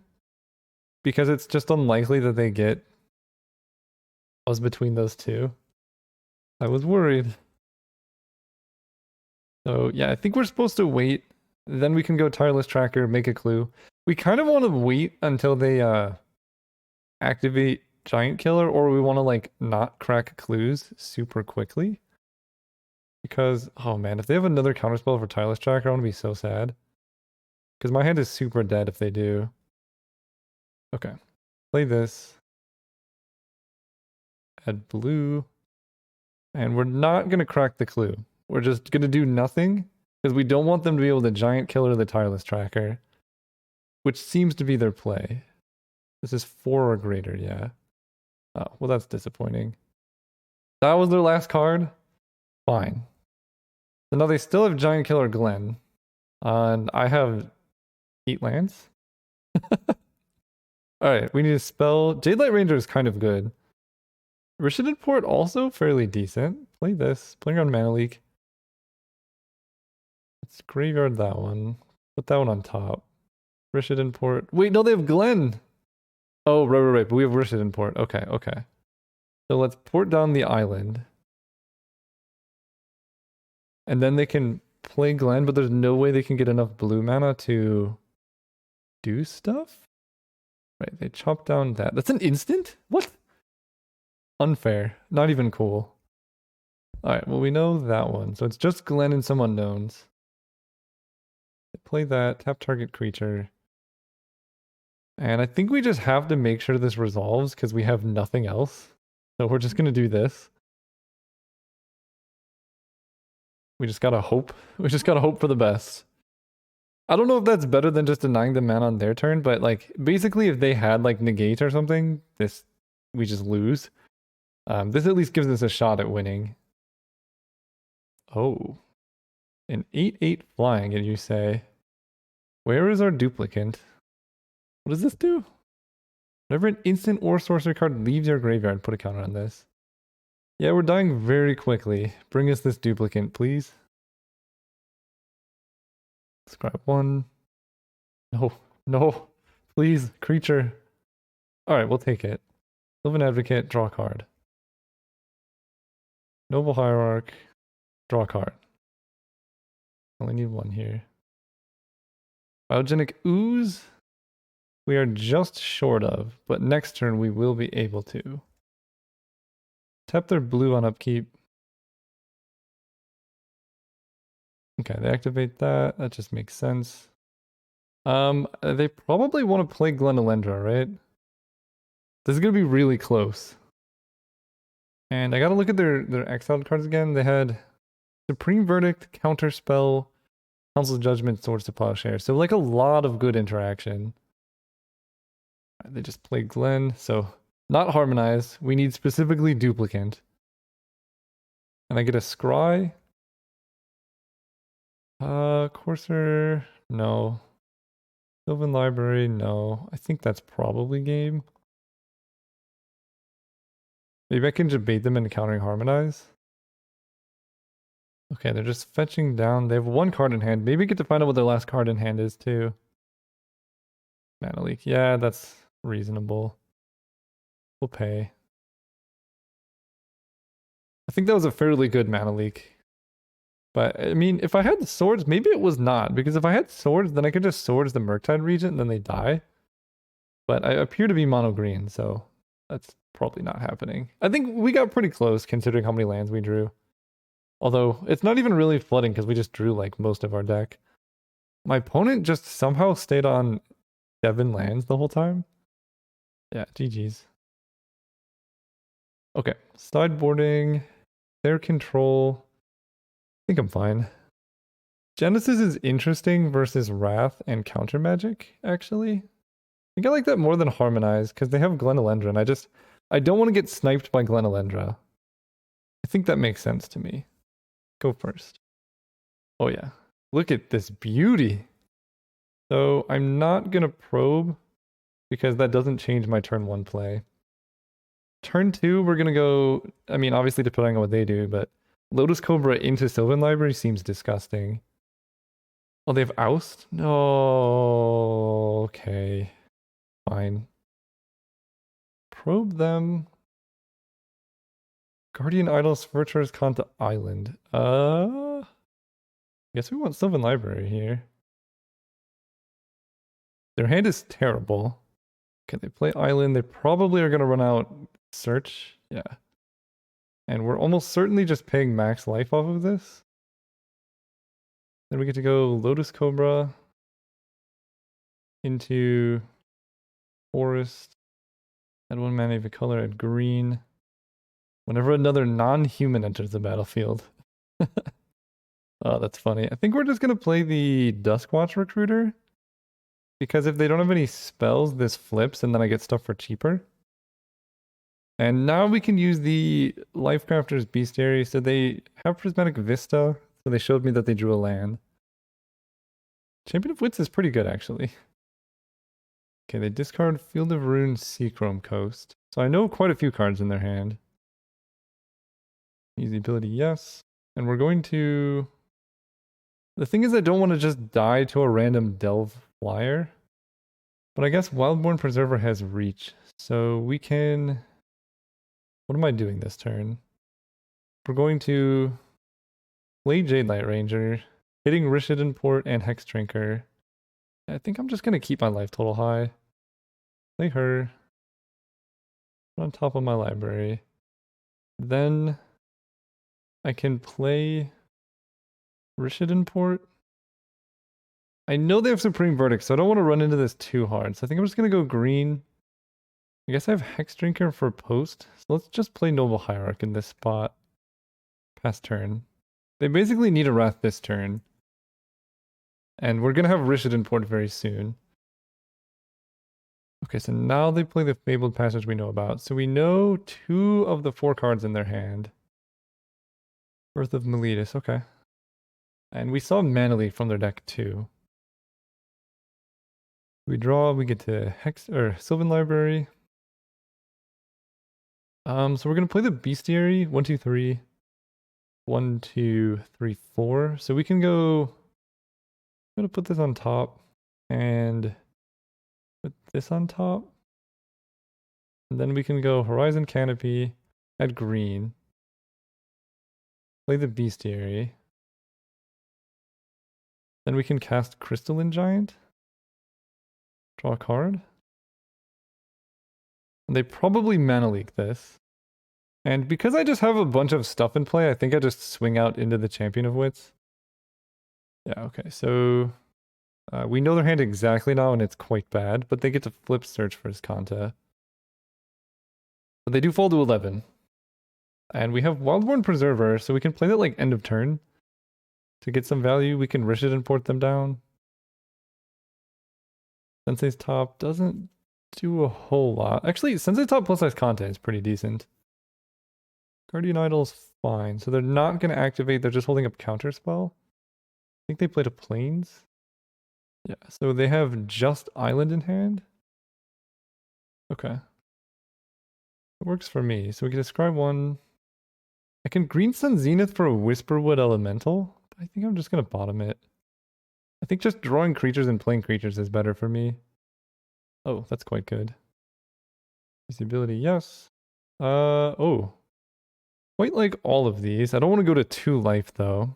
Because it's just unlikely that they get... I was between those two. I was worried. So yeah, I think we're supposed to wait. Then we can go Tireless Tracker, make a clue. We kind of want to wait until they activate Giant Killer, or we want to like not crack clues super quickly. Because, oh man, if they have another counterspell for Tireless Tracker, I'm going to be so sad. Because my hand is super dead if they do. Okay, play this. Add blue. And we're not going to crack the clue. We're just going to do nothing. Because we don't want them to be able to Giant Killer the Tireless Tracker. Which seems to be their play. This is 4 or greater, yeah. Oh, well that's disappointing. That was their last card? Fine. So now they still have Giant Killer Glen. And I have 8 lands. Alright, we need to spell... Jade Light Ranger is kind of good. Rishiden Port also fairly decent. Play this. Playing on Mana Leak. Let's graveyard that one. Put that one on top. Rishiden Port. Wait, no, they have Glen. Oh, right. But we have Rishiden Port. Okay. So let's port down the island. And then they can play Glen, but there's no way they can get enough blue mana to do stuff? Right, they chop down that. That's an instant? What? Unfair. Not even cool. Alright, well we know that one. So it's just Glen and some unknowns. Play that, tap target creature. And I think we just have to make sure this resolves because we have nothing else. So we're just gonna do this. We just gotta hope. We just gotta hope for the best. I don't know if that's better than just denying the mana on their turn, but like basically if they had like negate or something, we just lose. This at least gives us a shot at winning. Oh. An 8/8 flying, and you say, where is our duplicant? What does this do? Whenever an instant or sorcery card leaves your graveyard, put a counter on this. Yeah, we're dying very quickly. Bring us this duplicant, please. Scribe 1. No. Please, creature. Alright, we'll take it. Sylvan Advocate, draw a card. Noble Hierarch, draw a card. Only need one here. Biogenic Ooze, we are just short of, but next turn we will be able to. Tap their blue on upkeep. Okay, they activate that. That just makes sense. They probably want to play Glenelendra, right? This is gonna be really close. And I gotta look at their exiled cards again. They had Supreme Verdict, Counterspell, Council's Judgment, Swords to Plowshare. So like a lot of good interaction. They just play Glen, so not Harmonize. We need specifically Duplicant. And I get a Scry. Courser, no. Sylvan Library, no. I think that's probably game. Maybe I can just bait them into countering Harmonize. Okay, they're just fetching down. They have one card in hand. Maybe get to find out what their last card in hand is too. Mana Leak. Yeah, that's reasonable. We'll pay. I think that was a fairly good Mana Leak. But, I mean, if I had the swords, maybe it was not. Because if I had swords, then I could just swords the Murktide Regent and then they die. But I appear to be mono green, so that's probably not happening. I think we got pretty close considering how many lands we drew. Although, it's not even really flooding because we just drew like most of our deck. My opponent just somehow stayed on 7 lands the whole time. Yeah, GG's. Okay, sideboarding, their control. I think I'm fine. Genesis is interesting versus Wrath and Counter Magic, actually. I think I like that more than Harmonize because they have Glenelendra and I don't want to get sniped by Glenelendra. I think that makes sense to me. Go first. Oh yeah. Look at this beauty. So I'm not going to probe because that doesn't change my turn 1 play. Turn 2, we're going to go, I mean, obviously depending on what they do, but Lotus Cobra into Sylvan Library seems disgusting. Oh, they have Oust? No. Okay. Fine. Probe them. Guardian Idols, Virtuous Kanta Island. Guess we want Sylvan Library here. Their hand is terrible. Okay, they play Island. They probably are going to run out Search. Yeah. And we're almost certainly just paying max life off of this. Then we get to go Lotus Cobra into Forest. Add 1 mana of a color at green. Whenever another non-human enters the battlefield. Oh, that's funny. I think we're just going to play the Duskwatch Recruiter. Because if they don't have any spells, this flips and then I get stuff for cheaper. And now we can use the Lifecrafter's Bestiary. So they have Prismatic Vista. So they showed me that they drew a land. Champion of Wits is pretty good, actually. Okay, they discard Field of Runes, Seachrome Coast. So I know quite a few cards in their hand. Easy ability, yes. And we're going to... The thing is I don't want to just die to a random Delve flyer. But I guess Wildborn Preserver has reach. So we can... What am I doing this turn? We're going to play Jade Knight Ranger, hitting Rishiden Port and Hex Drinker. I think I'm just going to keep my life total high. Play her. Put on top of my library. Then I can play Rishiden Port. I know they have Supreme Verdict, so I don't want to run into this too hard. So I think I'm just going to go green. I guess I have Hex Drinker for post. So let's just play Noble Hierarch in this spot. Pass turn. They basically need a Wrath this turn. And we're going to have Rishiden Port very soon. Okay, so now they play the Fabled Passage we know about. So we know 2 of the 4 cards in their hand. Birth of Meletus, okay. And we saw Mana Leak from their deck too. We draw, we get to Hex or Sylvan Library. So we're gonna play the Bestiary. 1, 2, 3. 1, 2, 3, 4. So we can go. I'm gonna put this on top and put this on top. And then we can go Horizon Canopy at green. Play the Bestiary. Then we can cast Crystalline Giant. Draw a card. And they probably Mana Leak this. And because I just have a bunch of stuff in play, I think I just swing out into the Champion of Wits. Yeah, okay, so we know their hand exactly now and it's quite bad, but they get to flip Search for his Kanta. But they do fall to 11. And we have Wildborn Preserver, so we can play that like end of turn. To get some value, we can Rishiden Port them down. Sensei's Top doesn't do a whole lot. Actually, Sensei's Top plus size Kanta is pretty decent. Guardian Idol's fine. So they're not going to activate, they're just holding up Counterspell. I think they played a Plains. Yeah, so they have just Island in hand. Okay. It works for me. So we can describe one. I can Green Sun Zenith for a Whisperwood Elemental. I think I'm just going to bottom it. I think just drawing creatures and playing creatures is better for me. Oh, that's quite good. Easy ability, yes. Oh. Quite like all of these. I don't want to go to 2 life though.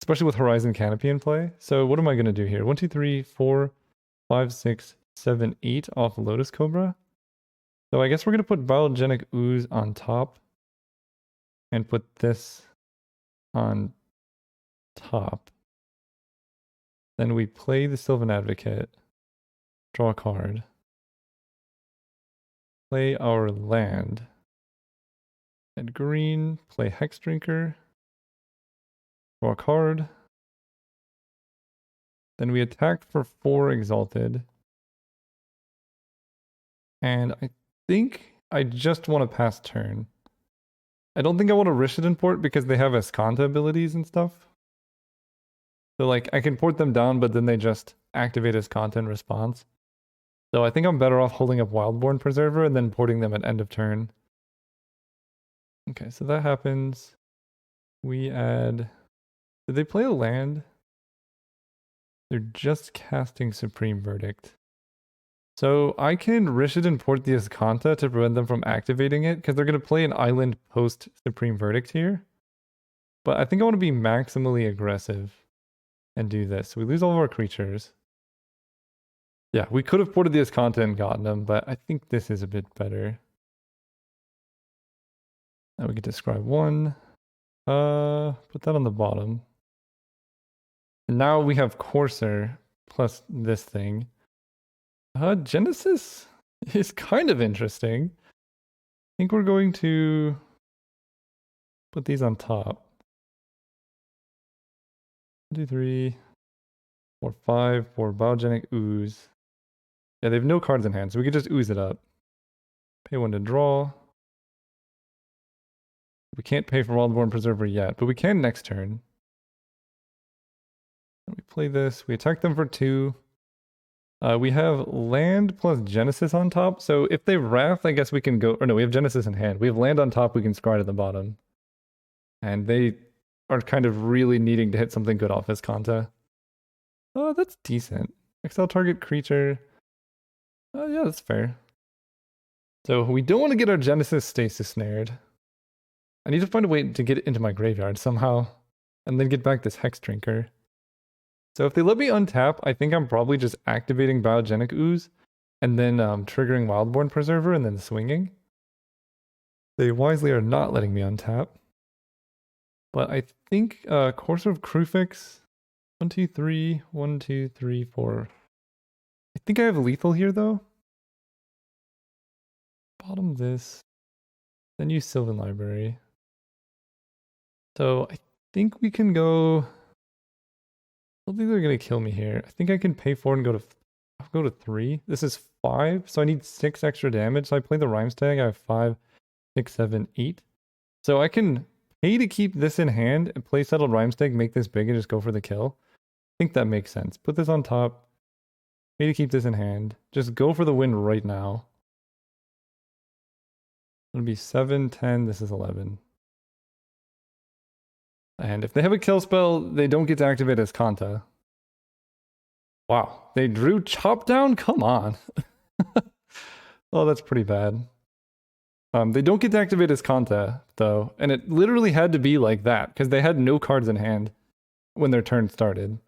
Especially with Horizon Canopy in play. So what am I going to do here? 1, 2, 3, 4, 5, 6, 7, 8 off Lotus Cobra. So I guess we're going to put Biogenic Ooze on top. And put this on top. Then we play the Sylvan Advocate. Draw a card. Play our land. And green, play Hex Drinker. Draw a card. Then we attack for 4 Exalted. And I think I just want to pass turn. I don't think I want to Rishiden Port because they have Escanta abilities and stuff. So like I can port them down, but then they just activate Escanta in response. So I think I'm better off holding up Wildborn Preserver and then porting them at end of turn. Okay, so that happens. We add... Did they play a land? They're just casting Supreme Verdict. So I can Rishiden Port the Escanta to prevent them from activating it, because they're going to play an island post Supreme Verdict here. But I think I want to be maximally aggressive and do this. We lose all of our creatures. Yeah, we could have ported the Escanta and gotten them, but I think this is a bit better. Now we can describe one. Put that on the bottom. And now we have Courser plus this thing. Genesis is kind of interesting. I think we're going to put these on top. 1, 2, 3, 4, 5 for Biogenic Ooze. Yeah, they have no cards in hand, so we could just ooze it up. Pay 1 to draw. We can't pay for Wildborn Preserver yet, but we can next turn. We play this. We attack them for 2. We have land plus Genesis on top. So if they Wrath, I guess we can go... Or no, we have Genesis in hand. We have land on top. We can scry at the bottom. And they are kind of really needing to hit something good off his Kanta. Oh, that's decent. Exile target creature. Oh, yeah, that's fair. So we don't want to get our Genesis Stasis snared. I need to find a way to get it into my graveyard somehow. And then get back this Hex Drinker. So if they let me untap, I think I'm probably just activating Biogenic Ooze and then triggering Wildborn Preserver and then swinging. They wisely are not letting me untap. But I think Courser of Krufix, 1, 2, 3, 1, 2, 3, 4. I think I have lethal here though. Bottom this, then use Sylvan Library. So I think we can go. I don't think they're gonna kill me here. I think I can pay 4 and I'll go to 3. This is 5, so I need 6 extra damage. So I play the Rhyme Stag. I have 5, 6, 7, 8. So I can pay to keep this in hand and play Settled Rhyme Stag, make this big, and just go for the kill. I think that makes sense. Put this on top. Pay to keep this in hand. Just go for the win right now. It'll be 7, 10. This is 11. And if they have a kill spell, they don't get to activate as Kanta. Wow, they drew Chop Down? Come on. Oh, that's pretty bad. They don't get to activate as Kanta, though. And it literally had to be like that, because they had no cards in hand when their turn started.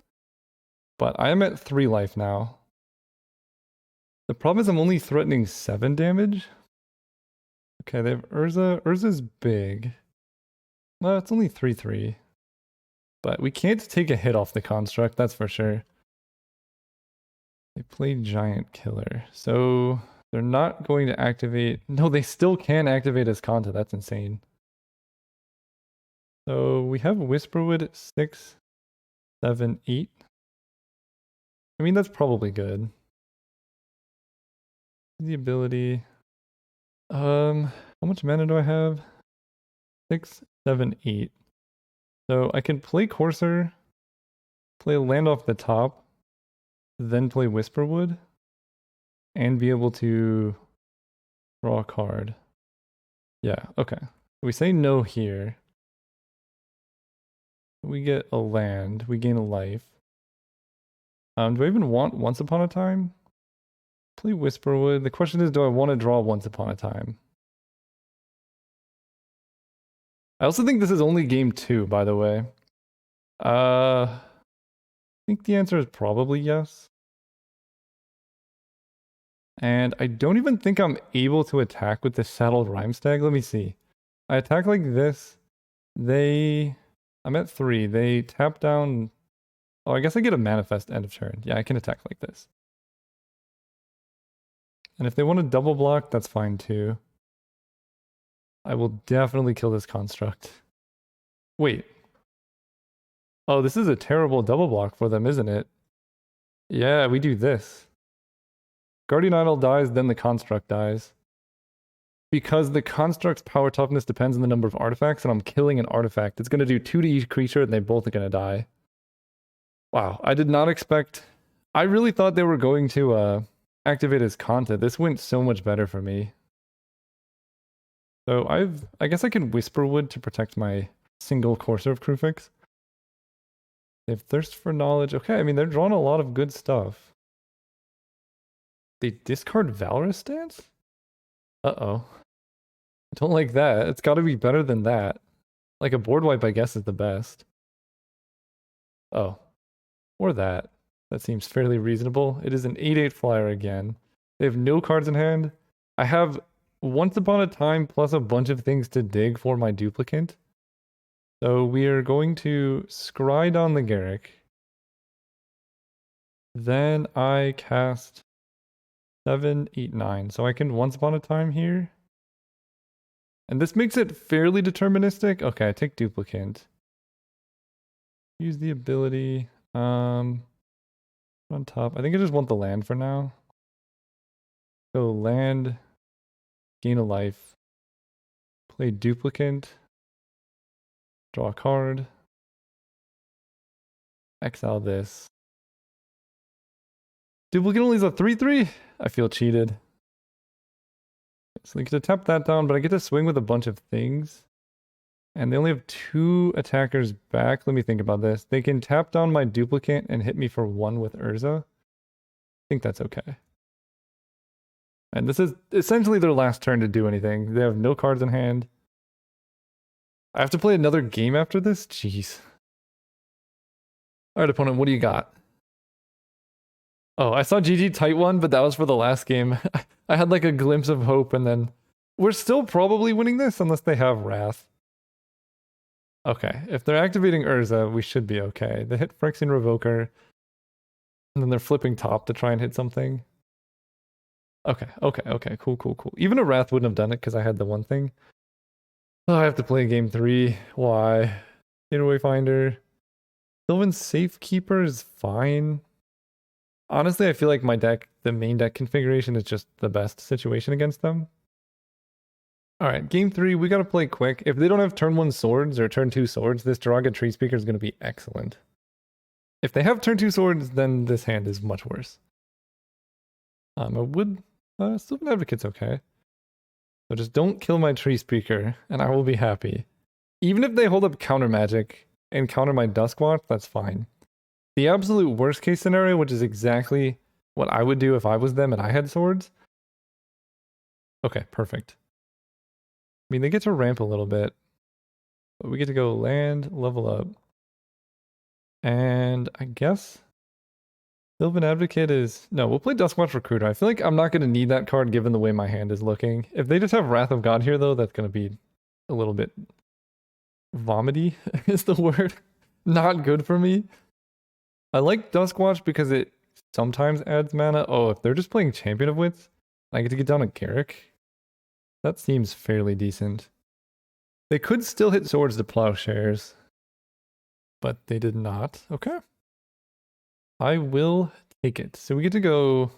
But I am at 3 life now. The problem is I'm only threatening 7 damage. Okay, they have Urza. Urza's big. No, it's only 3/3. But we can't take a hit off the construct, that's for sure. They play Giant Killer. So they're not going to activate. No, they still can activate as Kanta. That's insane. So we have Whisperwood 6, 7, 8. I mean, that's probably good. The ability. How much mana do I have? 6, 7, 8. So I can play Courser, play land off the top, then play Whisperwood, and be able to draw a card. Yeah, okay. We say no here. We get a land, we gain a life. Do I even want Once Upon a Time? Play Whisperwood. The question is, do I want to draw Once Upon a Time? I also think this is only game 2, by the way. I think the answer is probably yes. And I don't even think I'm able to attack with the Saddled Rhyme Stag. Let me see. I attack like this. I'm at 3. They tap down. Oh, I guess I get a manifest end of turn. Yeah, I can attack like this. And if they want to double block, that's fine too. I will definitely kill this construct. Wait. Oh, this is a terrible double block for them, isn't it? Yeah, we do this. Guardian Idol dies, then the construct dies. Because the construct's power toughness depends on the number of artifacts, and I'm killing an artifact. It's going to do 2 to each creature, and they both are going to die. Wow, I did not expect... I really thought they were going to activate as Kanta. This went so much better for me. So I guess I can Whisperwood to protect my single Courser of Krufix. They have Thirst for Knowledge. Okay, I mean, they're drawing a lot of good stuff. They discard Valorous Stance? Uh-oh. I don't like that. It's got to be better than that. Like a board wipe, I guess, is the best. Oh. Or that. That seems fairly reasonable. It is an 8/8 flyer again. They have no cards in hand. I have Once Upon a Time plus a bunch of things to dig for my duplicate. So we are going to scry down the Garrick. Then I cast 7, 8, 9. So I can Once Upon a Time here. And this makes it fairly deterministic. Okay, I take duplicate. Use the ability. On top. I think I just want the land for now. So land, gain a life, play duplicate, draw a card, exile this. Duplicate only is a 3/3? I feel cheated. So I get to tap that down, but I get to swing with a bunch of things. And they only have 2 attackers back. Let me think about this. They can tap down my duplicate and hit me for 1 with Urza. I think that's okay. And this is essentially their last turn to do anything. They have no cards in hand. I have to play another game after this? Jeez. Alright, opponent, what do you got? Oh, I saw GG tight one, but that was for the last game. I had like a glimpse of hope, and then we're still probably winning this unless they have Wrath. Okay, if they're activating Urza, we should be okay. They hit Phyrexian Revoker, and then they're flipping top to try and hit something. Okay, cool. Even a Wrath wouldn't have done it because I had the one thing. Oh, I have to play game 3. Why? Getaway Finder. Sylvan Safekeeper is fine. Honestly, I feel like my deck, the main deck configuration, is just the best situation against them. Alright, game 3, we gotta play quick. If they don't have turn 1 swords or turn 2 swords, this Jiraga Tree Speaker is gonna be excellent. If they have turn 2 swords, then this hand is much worse. I would... Sylvan Advocate's okay. So just don't kill my Tree Speaker, and I will be happy. Even if they hold up counter magic and counter my Duskwatch, that's fine. The absolute worst case scenario, which is exactly what I would do if I was them and I had swords. Okay, perfect. I mean, they get to ramp a little bit, but we get to go land, level up. And I guess Sylvan Advocate is... No, we'll play Duskwatch Recruiter. I feel like I'm not going to need that card given the way my hand is looking. If they just have Wrath of God here, though, that's going to be a little bit vomity is the word. Not good for me. I like Duskwatch because it sometimes adds mana. Oh, if they're just playing Champion of Wits, I get to get down a Garrick. That seems fairly decent. They could still hit swords to Plowshares, but they did not. Okay. I will take it. So we get to go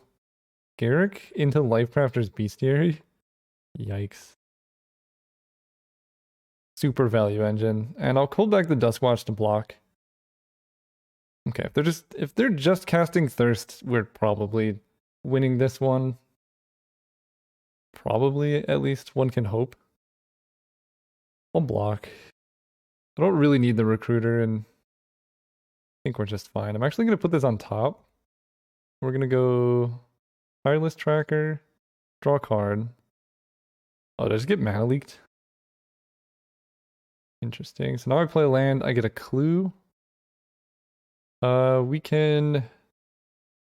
Garrick into Lifecrafter's Bestiary. Yikes. Super value engine. And I'll call back the Duskwatch to block. Okay, if they're just casting Thirst, we're probably winning this one. Probably, at least one can hope. I'll block. I don't really need the Recruiter, and I think we're just fine. I'm actually going to put this on top. We're going to go Tireless Tracker, draw a card. Oh, did I just get mana leaked? Interesting. So now I play a land, I get a clue. We can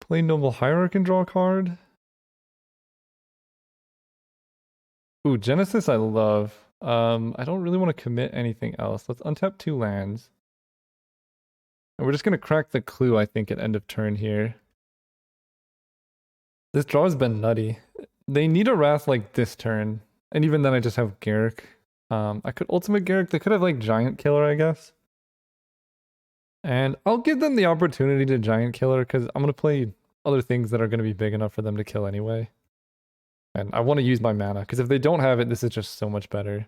play Noble Hierarch and draw a card. Ooh, Genesis I love. I don't really want to commit anything else. Let's untap 2 lands. And we're just going to crack the clue, I think, at end of turn here. This draw has been nutty. They need a Wrath like this turn. And even then I just have Garrick. I could ultimate Garrick. They could have like Giant Killer, I guess. And I'll give them the opportunity to Giant Killer because I'm going to play other things that are going to be big enough for them to kill anyway. And I want to use my mana because if they don't have it, this is just so much better.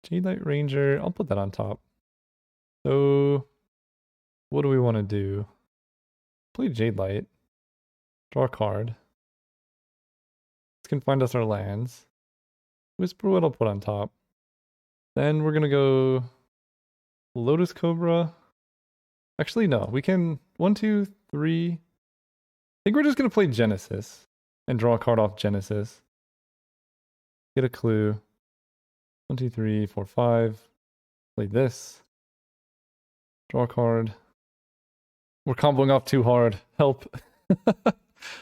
Jade Light Ranger, I'll put that on top. So, what do we want to do? Play Jade Light. Draw a card. This can find us our lands. Whisperwood I'll put on top. Then we're going to go Lotus Cobra. Actually, no. We can 1, 2, 3. I think we're just going to play Genesis and draw a card off Genesis. Get a clue. 1, 2, 3, 4, 5. Play this. Draw a card. We're comboing off too hard. Help.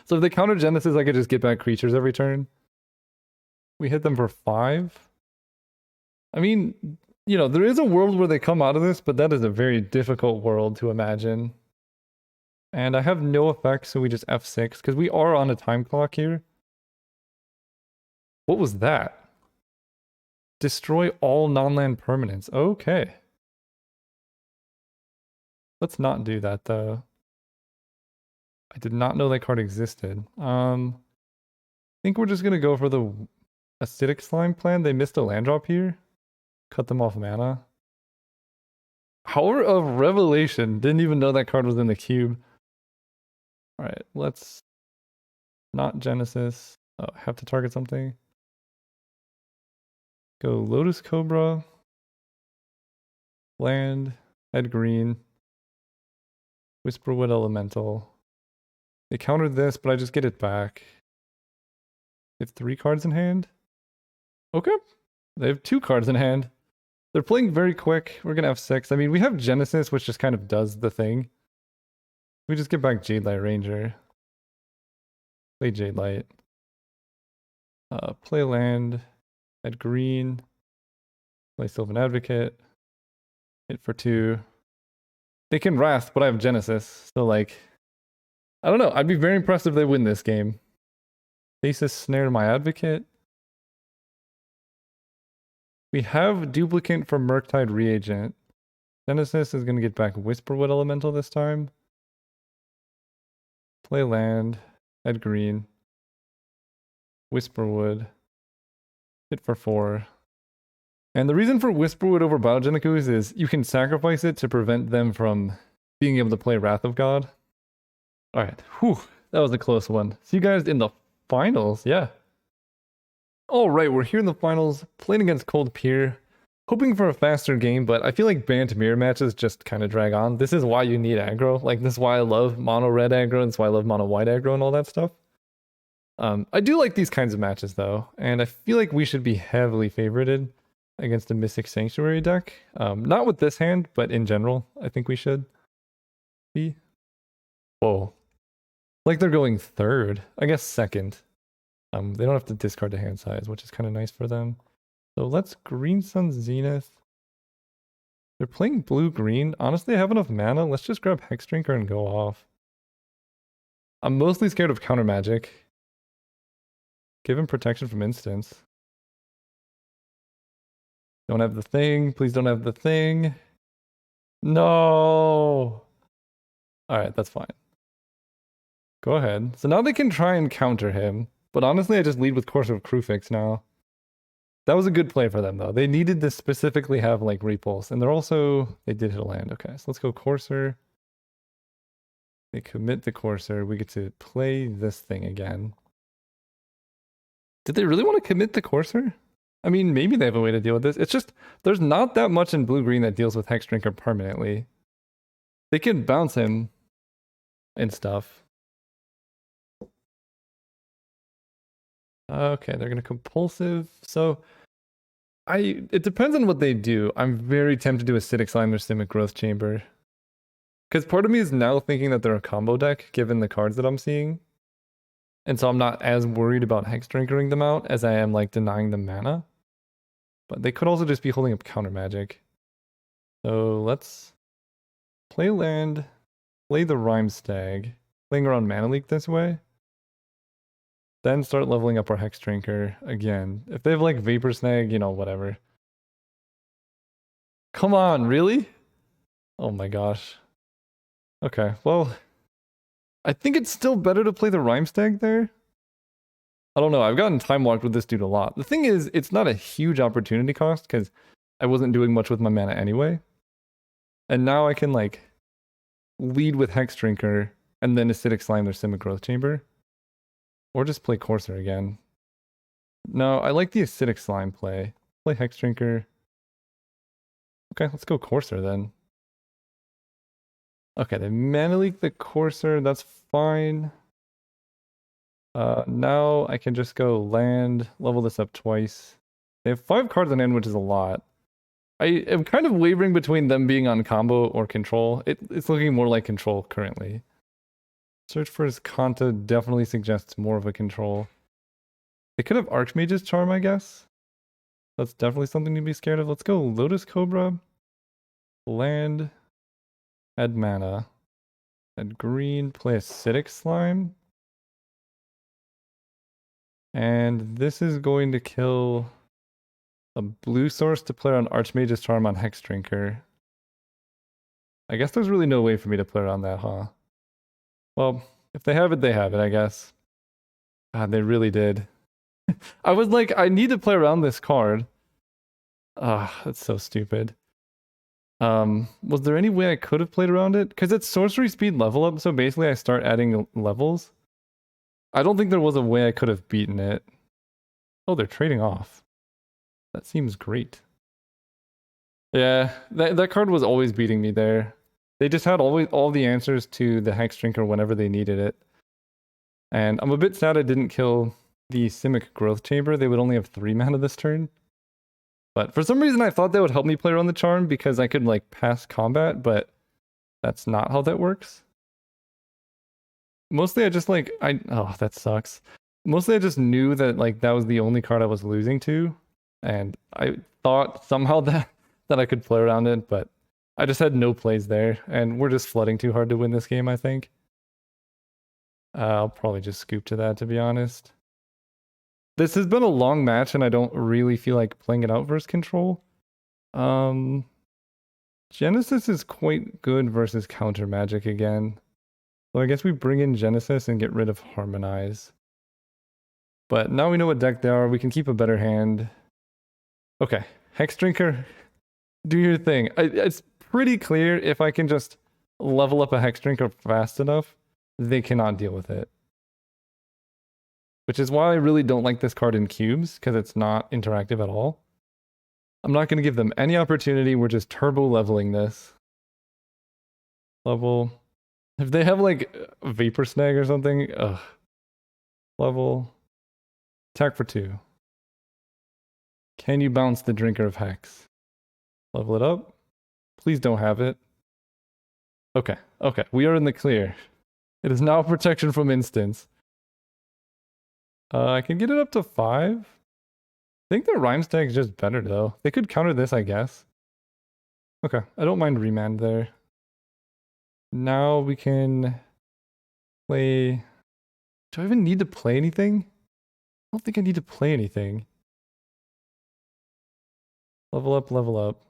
So if they counter Genesis, I could just get back creatures every turn. We hit them for 5. I mean, you know, there is a world where they come out of this, but that is a very difficult world to imagine. And I have no effects, so we just F6, because we are on a time clock here. What was that? Destroy all non-land permanents. Okay. Let's not do that, though. I did not know that card existed. I think we're just going to go for the Acidic Slime plan. They missed a land drop here. Cut them off mana. Hour of Revelation. Didn't even know that card was in the cube. Alright, let's... Not Genesis. Oh, I have to target something. Go Lotus Cobra. Land, head green, Whisperwood Elemental. They countered this, but I just get it back. They have 3 cards in hand. Okay. They have 2 cards in hand. They're playing very quick. We're gonna have 6. I mean, we have Genesis, which just kind of does the thing. We just get back Jade Light Ranger. Play Jade Light. Play land. At green. Play Sylvan Advocate. Hit for 2. They can Wrath, but I have Genesis. So, like, I don't know. I'd be very impressed if they win this game. Thesis Snare my Advocate. We have Duplicate for Murktide Reagent. Genesis is going to get back Whisperwood Elemental this time. Play land. Head green. Whisperwood. Hit for 4. And the reason for Whisperwood over Biogenic Ooze is you can sacrifice it to prevent them from being able to play Wrath of God. Alright, whew, that was a close one. See you guys in the finals, yeah. Alright, we're here in the finals, playing against Cold Pier. Hoping for a faster game, but I feel like Bant mirror matches just kind of drag on. This is why you need aggro. Like, this is why I love mono red aggro, and this is why I love mono white aggro and all that stuff. I do like these kinds of matches though, and I feel like we should be heavily favorited against a Mystic Sanctuary deck. Not with this hand, but in general, I think we should be. Whoa. Like they're going third. I guess second. They don't have to discard the hand size, which is kind of nice for them. So let's Green Sun Zenith. They're playing blue-green. Honestly, I have enough mana. Let's just grab Hexdrinker and go off. I'm mostly scared of counter magic. Give him protection from instants. Don't have the thing. Please don't have the thing. No. Alright, that's fine. Go ahead. So now they can try and counter him. But honestly, I just lead with Courser of Crufix now. That was a good play for them, though. They needed to specifically have, like, Repulse. And they're also... They did hit a land. Okay, so let's go Courser. They commit the Courser. We get to play this thing again. Did they really want to commit the Courser? I mean, maybe they have a way to deal with this. It's just... There's not that much in blue-green that deals with Hexdrinker permanently. They can bounce him and stuff. Okay, they're going to compulsive. So... It depends on what they do. I'm very tempted to Acidic Slime or Simic Growth Chamber. Because part of me is now thinking that they're a combo deck, given the cards that I'm seeing. And so I'm not as worried about Hexdrinkering them out as I am, like, denying them mana. But they could also just be holding up counter magic. So let's play land, play the Rhyme Stag, playing around Mana Leak this way. Then start leveling up our Hexdrinker again. If they have like Vapor Snag, you know, whatever. Come on, really? Oh my gosh. Okay, well, I think it's still better to play the Rhyme Stag there. I don't know, I've gotten time walked with this dude a lot. The thing is, it's not a huge opportunity cost because I wasn't doing much with my mana anyway. And now I can like lead with Hexdrinker and then Acidic Slime their Simic Growth Chamber. Or just play Courser again. No, I like the Acidic Slime play. Play Hexdrinker. Okay, let's go Courser then. Okay, they mana leak the Courser. That's fine. Now I can just go land, level this up twice. They have 5 cards in hand, which is a lot. I am kind of wavering between them being on combo or control. It's looking more like control currently. Search for his Kanta definitely suggests more of a control. They could have Archmage's Charm, I guess. That's definitely something to be scared of. Let's go Lotus Cobra. Land. Add mana. Add green. Play Acidic Slime. And this is going to kill a blue source to play on Archmage's Charm on Hexdrinker. I guess there's really no way for me to play around that, huh? Well, if they have it, they have it, I guess. God, they really did. I was like, I need to play around this card. Ah, that's so stupid. Was there any way I could have played around it? Because it's sorcery speed level up, so basically I start adding levels. I don't think there was a way I could have beaten it. Oh, they're trading off. That seems great. Yeah, that card was always beating me there. They just had always all the answers to the Hex Drinker whenever they needed it. And I'm a bit sad I didn't kill the Simic Growth Chamber. They would only have 3 mana this turn. But for some reason I thought that would help me play around the charm because I could like pass combat, but that's not how that works. Mostly I just like oh, that sucks. Mostly I just knew that like that was the only card I was losing to, and I thought somehow that I could play around it, but I just had no plays there, and we're just flooding too hard to win this game, I think. I'll probably just scoop to that, to be honest. This has been a long match, and I don't really feel like playing it out versus control. Genesis is quite good versus counter magic again. So I guess we bring in Genesis and get rid of Harmonize. But now we know what deck they are. We can keep a better hand. Okay, Hex Drinker, do your thing. It's pretty clear if I can just level up a Hex Drinker fast enough, they cannot deal with it. Which is why I really don't like this card in cubes, because it's not interactive at all. I'm not going to give them any opportunity. We're just turbo leveling this. Level. If they have like Vapor Snag or something, ugh. Level. Attack for 2. Can you bounce the Drinker of Hex? Level it up. Please don't have it. Okay, okay. We are in the clear. It is now protection from instants. I can get it up to 5. I think the Rhyme Stag is just better though. They could counter this, I guess. Okay, I don't mind remand there. Now we can play... Do I even need to play anything? I don't think I need to play anything. Level up.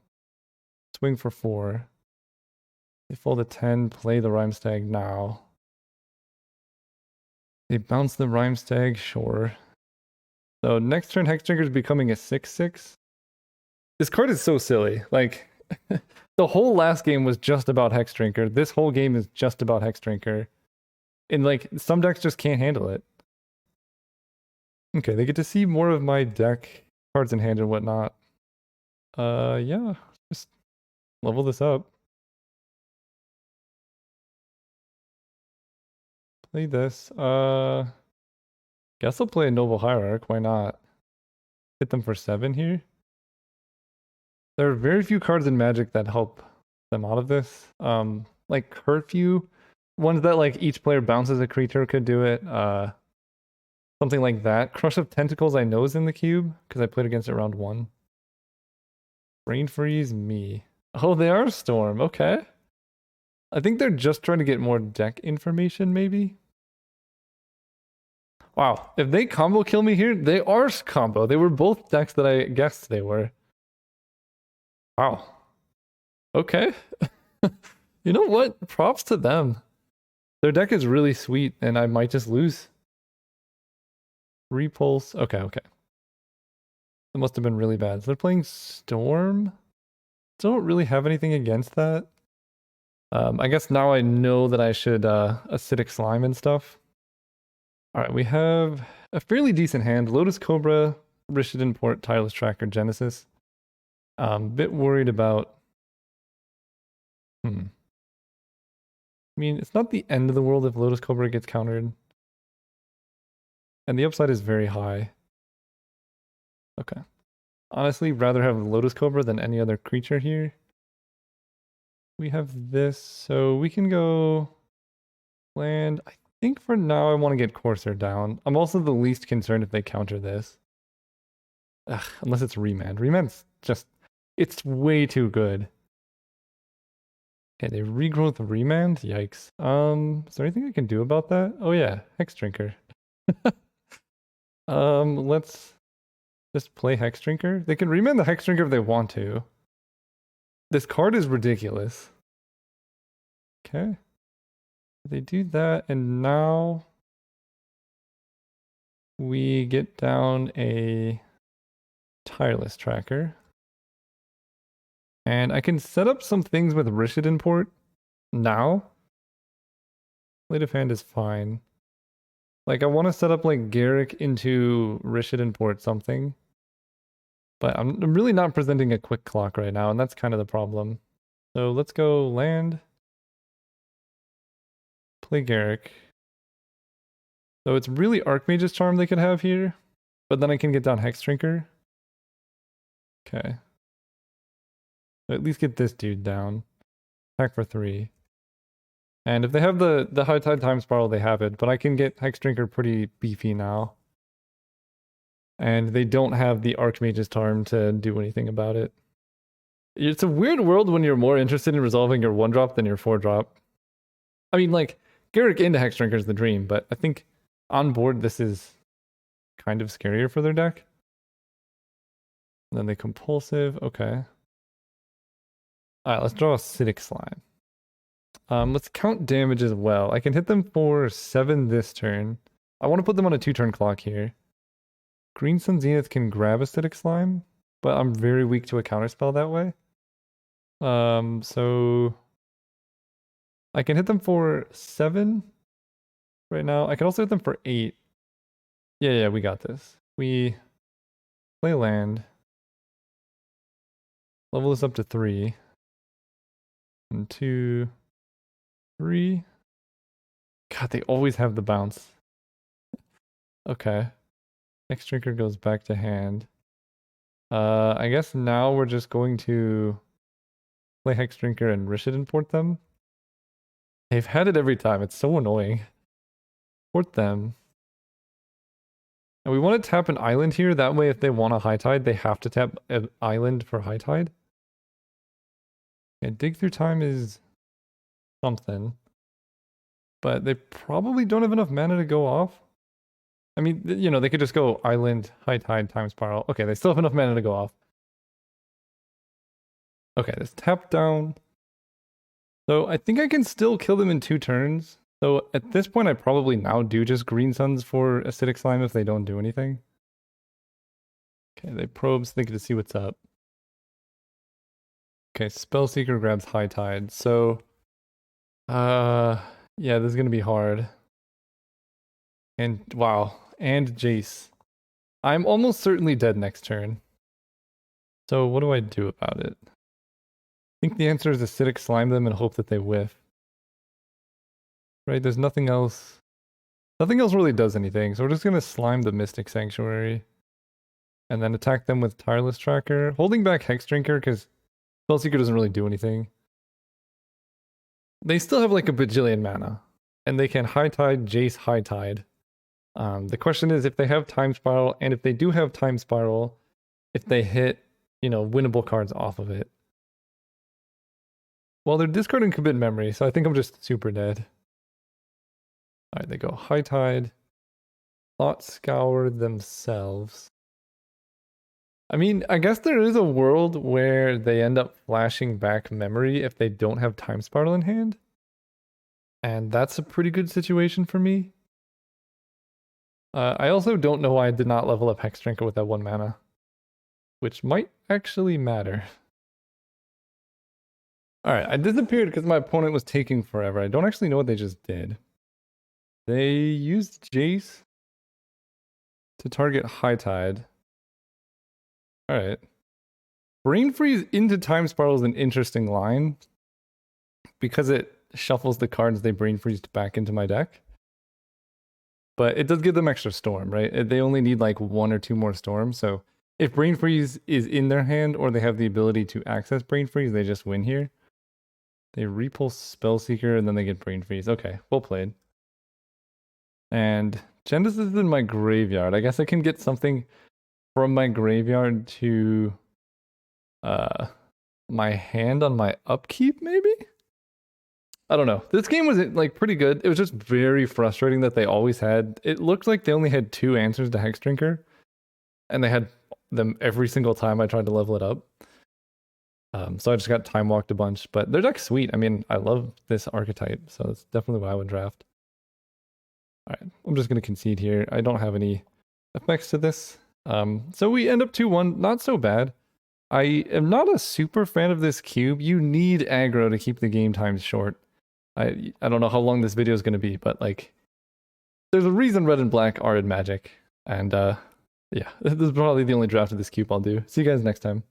Swing for 4. They fold a 10, play the Rhyme Stag now. They bounce the Rhyme Stag, sure. So next turn, Hex Drinker is becoming a 6/6. This card is so silly. Like, the whole last game was just about Hex Drinker. This whole game is just about Hex Drinker. And like, some decks just can't handle it. Okay, they get to see more of my deck, cards in hand and whatnot. Yeah, just level this up. Play this. Guess I'll play a Noble Hierarch. Why not? Hit them for 7 here. There are very few cards in Magic that help them out of this. Like Curfew, ones that like each player bounces a creature could do it. Something like that. Crush of Tentacles I know is in the cube because I played against it round 1. Brain Freeze, me. Oh, they are Storm. Okay. I think they're just trying to get more deck information, maybe. Wow, if they combo kill me here, they are combo. They were both decks that I guessed they were. Wow. Okay. You know what? Props to them. Their deck is really sweet, and I might just lose. Repulse. Okay. That must have been really bad. So they're playing Storm. Don't really have anything against that. I guess now I know that I should Acidic Slime and stuff. Alright, we have a fairly decent hand. Lotus Cobra, Rishadan Port, Tireless Tracker, Genesis. Bit worried about... I mean, it's not the end of the world if Lotus Cobra gets countered. And the upside is very high. Okay. Honestly, rather have Lotus Cobra than any other creature here. We have this, so we can go land. I think for now I want to get Corsair down. I'm also the least concerned if they counter this. Ugh, unless it's Remand. Remand's just... It's way too good. Okay, they regrowth Remand? Yikes. Is there anything I can do about that? Oh yeah, Hex Drinker. Let's just play Hex Drinker. They can remand the Hex Drinker if they want to. This card is ridiculous. Okay. They do that, and now we get down a Tireless Tracker. And I can set up some things with Rishadan Port now. Blade of Hand is fine. Like, I want to set up like Garrick into Rishadan Port something. But I'm really not presenting a quick clock right now, and that's kind of the problem. So let's go land. Play Garrick. So it's really Archmage's Charm they could have here, but then I can get down Hex Drinker. Okay. So at least get this dude down. Attack for 3. And if they have the High Tide Time Spiral, they have it, but I can get Hex Drinker pretty beefy now. And they don't have the Archmage's Charm to do anything about it. It's a weird world when you're more interested in resolving your 1-drop than your 4-drop. I mean, like, Garrick into Hex Drinker is the dream, but I think on board this is kind of scarier for their deck. And then they compulsive, okay. Alright, let's draw Acidic Slime. Let's count damage as well. I can hit them for 7 this turn. I want to put them on a 2-turn clock here. Green Sun Zenith can grab Acidic Slime, but I'm very weak to a counterspell that way. So I can hit them for 7 right now. I can also hit them for 8. Yeah, we got this. We play land. Level this up to 3. And 2, 3. God, they always have the bounce. Okay. Hex Drinker goes back to hand. I guess now we're just going to play Hex Drinker and Rishid import them. They've had it every time. It's so annoying. Port them. And we want to tap an island here. That way, if they want a High Tide, they have to tap an island for High Tide. Yeah, Dig Through Time is something. But they probably don't have enough mana to go off. I mean, you know, they could just go Island, High Tide, Time Spiral. Okay, they still have enough mana to go off. Okay, let's tap down. So I think I can still kill them in 2 turns. So at this point, I probably now do just Green Suns for Acidic Slime if they don't do anything. Okay, they probe so they get to see what's up. Okay, Spellseeker grabs High Tide. So, yeah, this is going to be hard. And, wow. And Jace. I'm almost certainly dead next turn. So what do I do about it? I think the answer is Acidic Slime them and hope that they whiff. Right, there's nothing else. Nothing else really does anything, so we're just going to slime the Mystic Sanctuary. And then attack them with Tireless Tracker. Holding back Hex Drinker, because Spellseeker doesn't really do anything. They still have like a bajillion mana. And they can High Tide, Jace, High Tide. The question is if they have Time Spiral, and if they do have Time Spiral, if they hit, you know, winnable cards off of it. Well, they're discarding Commit Memory, so I think I'm just super dead. Alright, they go High Tide. Thought Scour themselves. I mean, I guess there is a world where they end up flashing back memory if they don't have Time Spiral in hand. And that's a pretty good situation for me. I also don't know why I did not level up Hex Drinker with that 1 mana. Which might actually matter. Alright, I disappeared because my opponent was taking forever. I don't actually know what they just did. They used Jace to target High Tide. Alright. Brain Freeze into Time Spiral is an interesting line. Because it shuffles the cards they Brain Freezed back into my deck. But it does give them extra Storm, right? They only need like 1 or 2 more Storms, so if Brain Freeze is in their hand or they have the ability to access Brain Freeze, they just win here. They repulse Spellseeker and then they get Brain Freeze. Okay, well played. And Genesis is in my graveyard. I guess I can get something from my graveyard to my hand on my upkeep, maybe? I don't know. This game was like pretty good. It was just very frustrating that they always had... It looked like they only had 2 answers to Hex Drinker. And they had them every single time I tried to level it up. So I just got time walked a bunch. But their deck's sweet. I mean, I love this archetype. So that's definitely what I would draft. Alright, I'm just going to concede here. I don't have any effects to this. So we end up 2-1. Not so bad. I am not a super fan of this cube. You need aggro to keep the game times short. I don't know how long this video is going to be, but like, there's a reason red and black are in Magic, and Yeah, this is probably the only draft of this cube I'll do. See you guys next time.